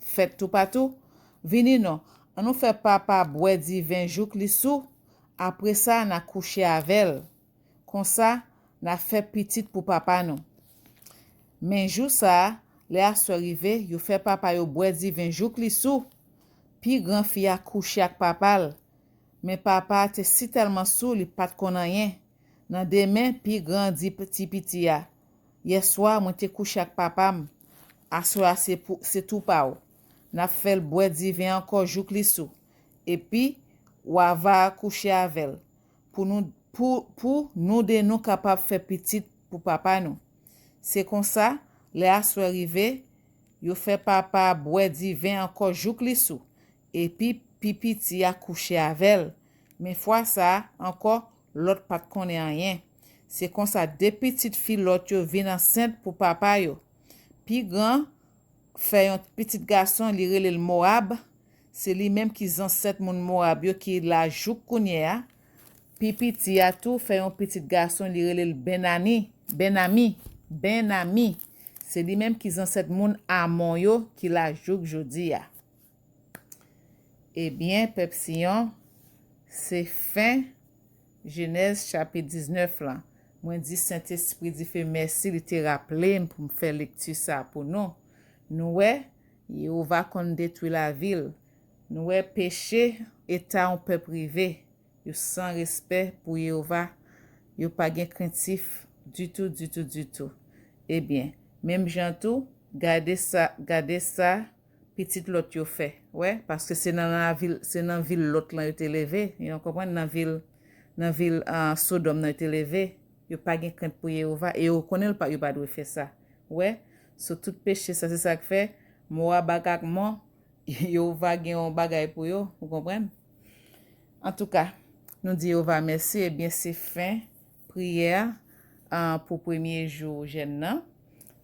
fet tout patou. Vini non, an nou fe papa bwe di 20 jouk li sou, apre sa na couche avel. Kon sa, na fe petit pou papa nou. Men jou sa, le a so rive, yo fe papa yo bwe di 20 jouk li sou, pi grand fia couche ak papal. Men papa te si telman sou li pat konan yen. Nan demen pi grand di piti ya. Yeswa mwen te couche ak papam. Aswa se tou pa ou. Na fel bwe di 20 anko jouk li sou. E pi wava couche avel. Pou nou de nou kapab fe petit pou papa nou. Se kon sa, le aswa rive, yo fe papa bwe di 20 anko jouk li sou. E pi piti ya couche avel. Men fwa sa, anko, lot pat konen anyen. Se kon sa, de petit fi lot yo vin enceinte pou papa yo. Pi gran, fè yon petit garçon li rele l Moab. Se li menm ki zanset moun Moab yo ki la jouk kounye ya. Pi piti ya tou, fè yon petit garçon li rele l Benami. Se li menm ki zanset moun Amon yo ki la jouk jodi ya. Ebyen, pep siyon, se fin Genèse chapit 19 lan. Mwen di Saint-Esprit di fe mersi li te rappele pou m fè lektu sa pou nou. Nou we, Yehova kon detwi la vil. Nou we peche eta on pe prive. Yo san respect pou Yehova. Yo pa gen krentif du tout. Ebyen, mem jantou, gade sa petit lot yo fe. Ouais, parce que c'est dans la ville l'autre là yo te levé, yon comprend dans ville Sodome nan yo te levé, yo pa gen crainte pour Yehova et yo connaît pas yo pas doit faire ça. Ouais, sur tout péché ça c'est ça que fait moi bagak mon Yehova gen un bagay pour yo, vous comprenez? En tout cas, nous dit Yehova merci et bien c'est fin prière pour premier jour jeune nan.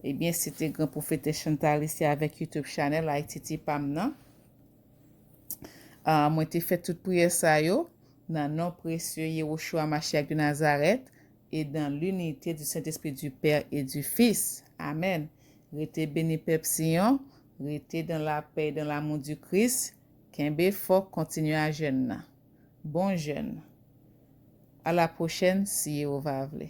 Eh bien, c'était grand prophète Chantal ici avec YouTube channel Haïti Pam nan. Moi te fait toute prière sa yo dans nom précieux Yeshua Mashiach de Nazareth et dans l'unité du Saint-Esprit du Père et du Fils. Amen. Rete béni peuple Sion, rete dans la paix, dans l'amour du Christ. Kembe fort continue à jeûner. Bon jeûne. À la prochaine si Yehova vle.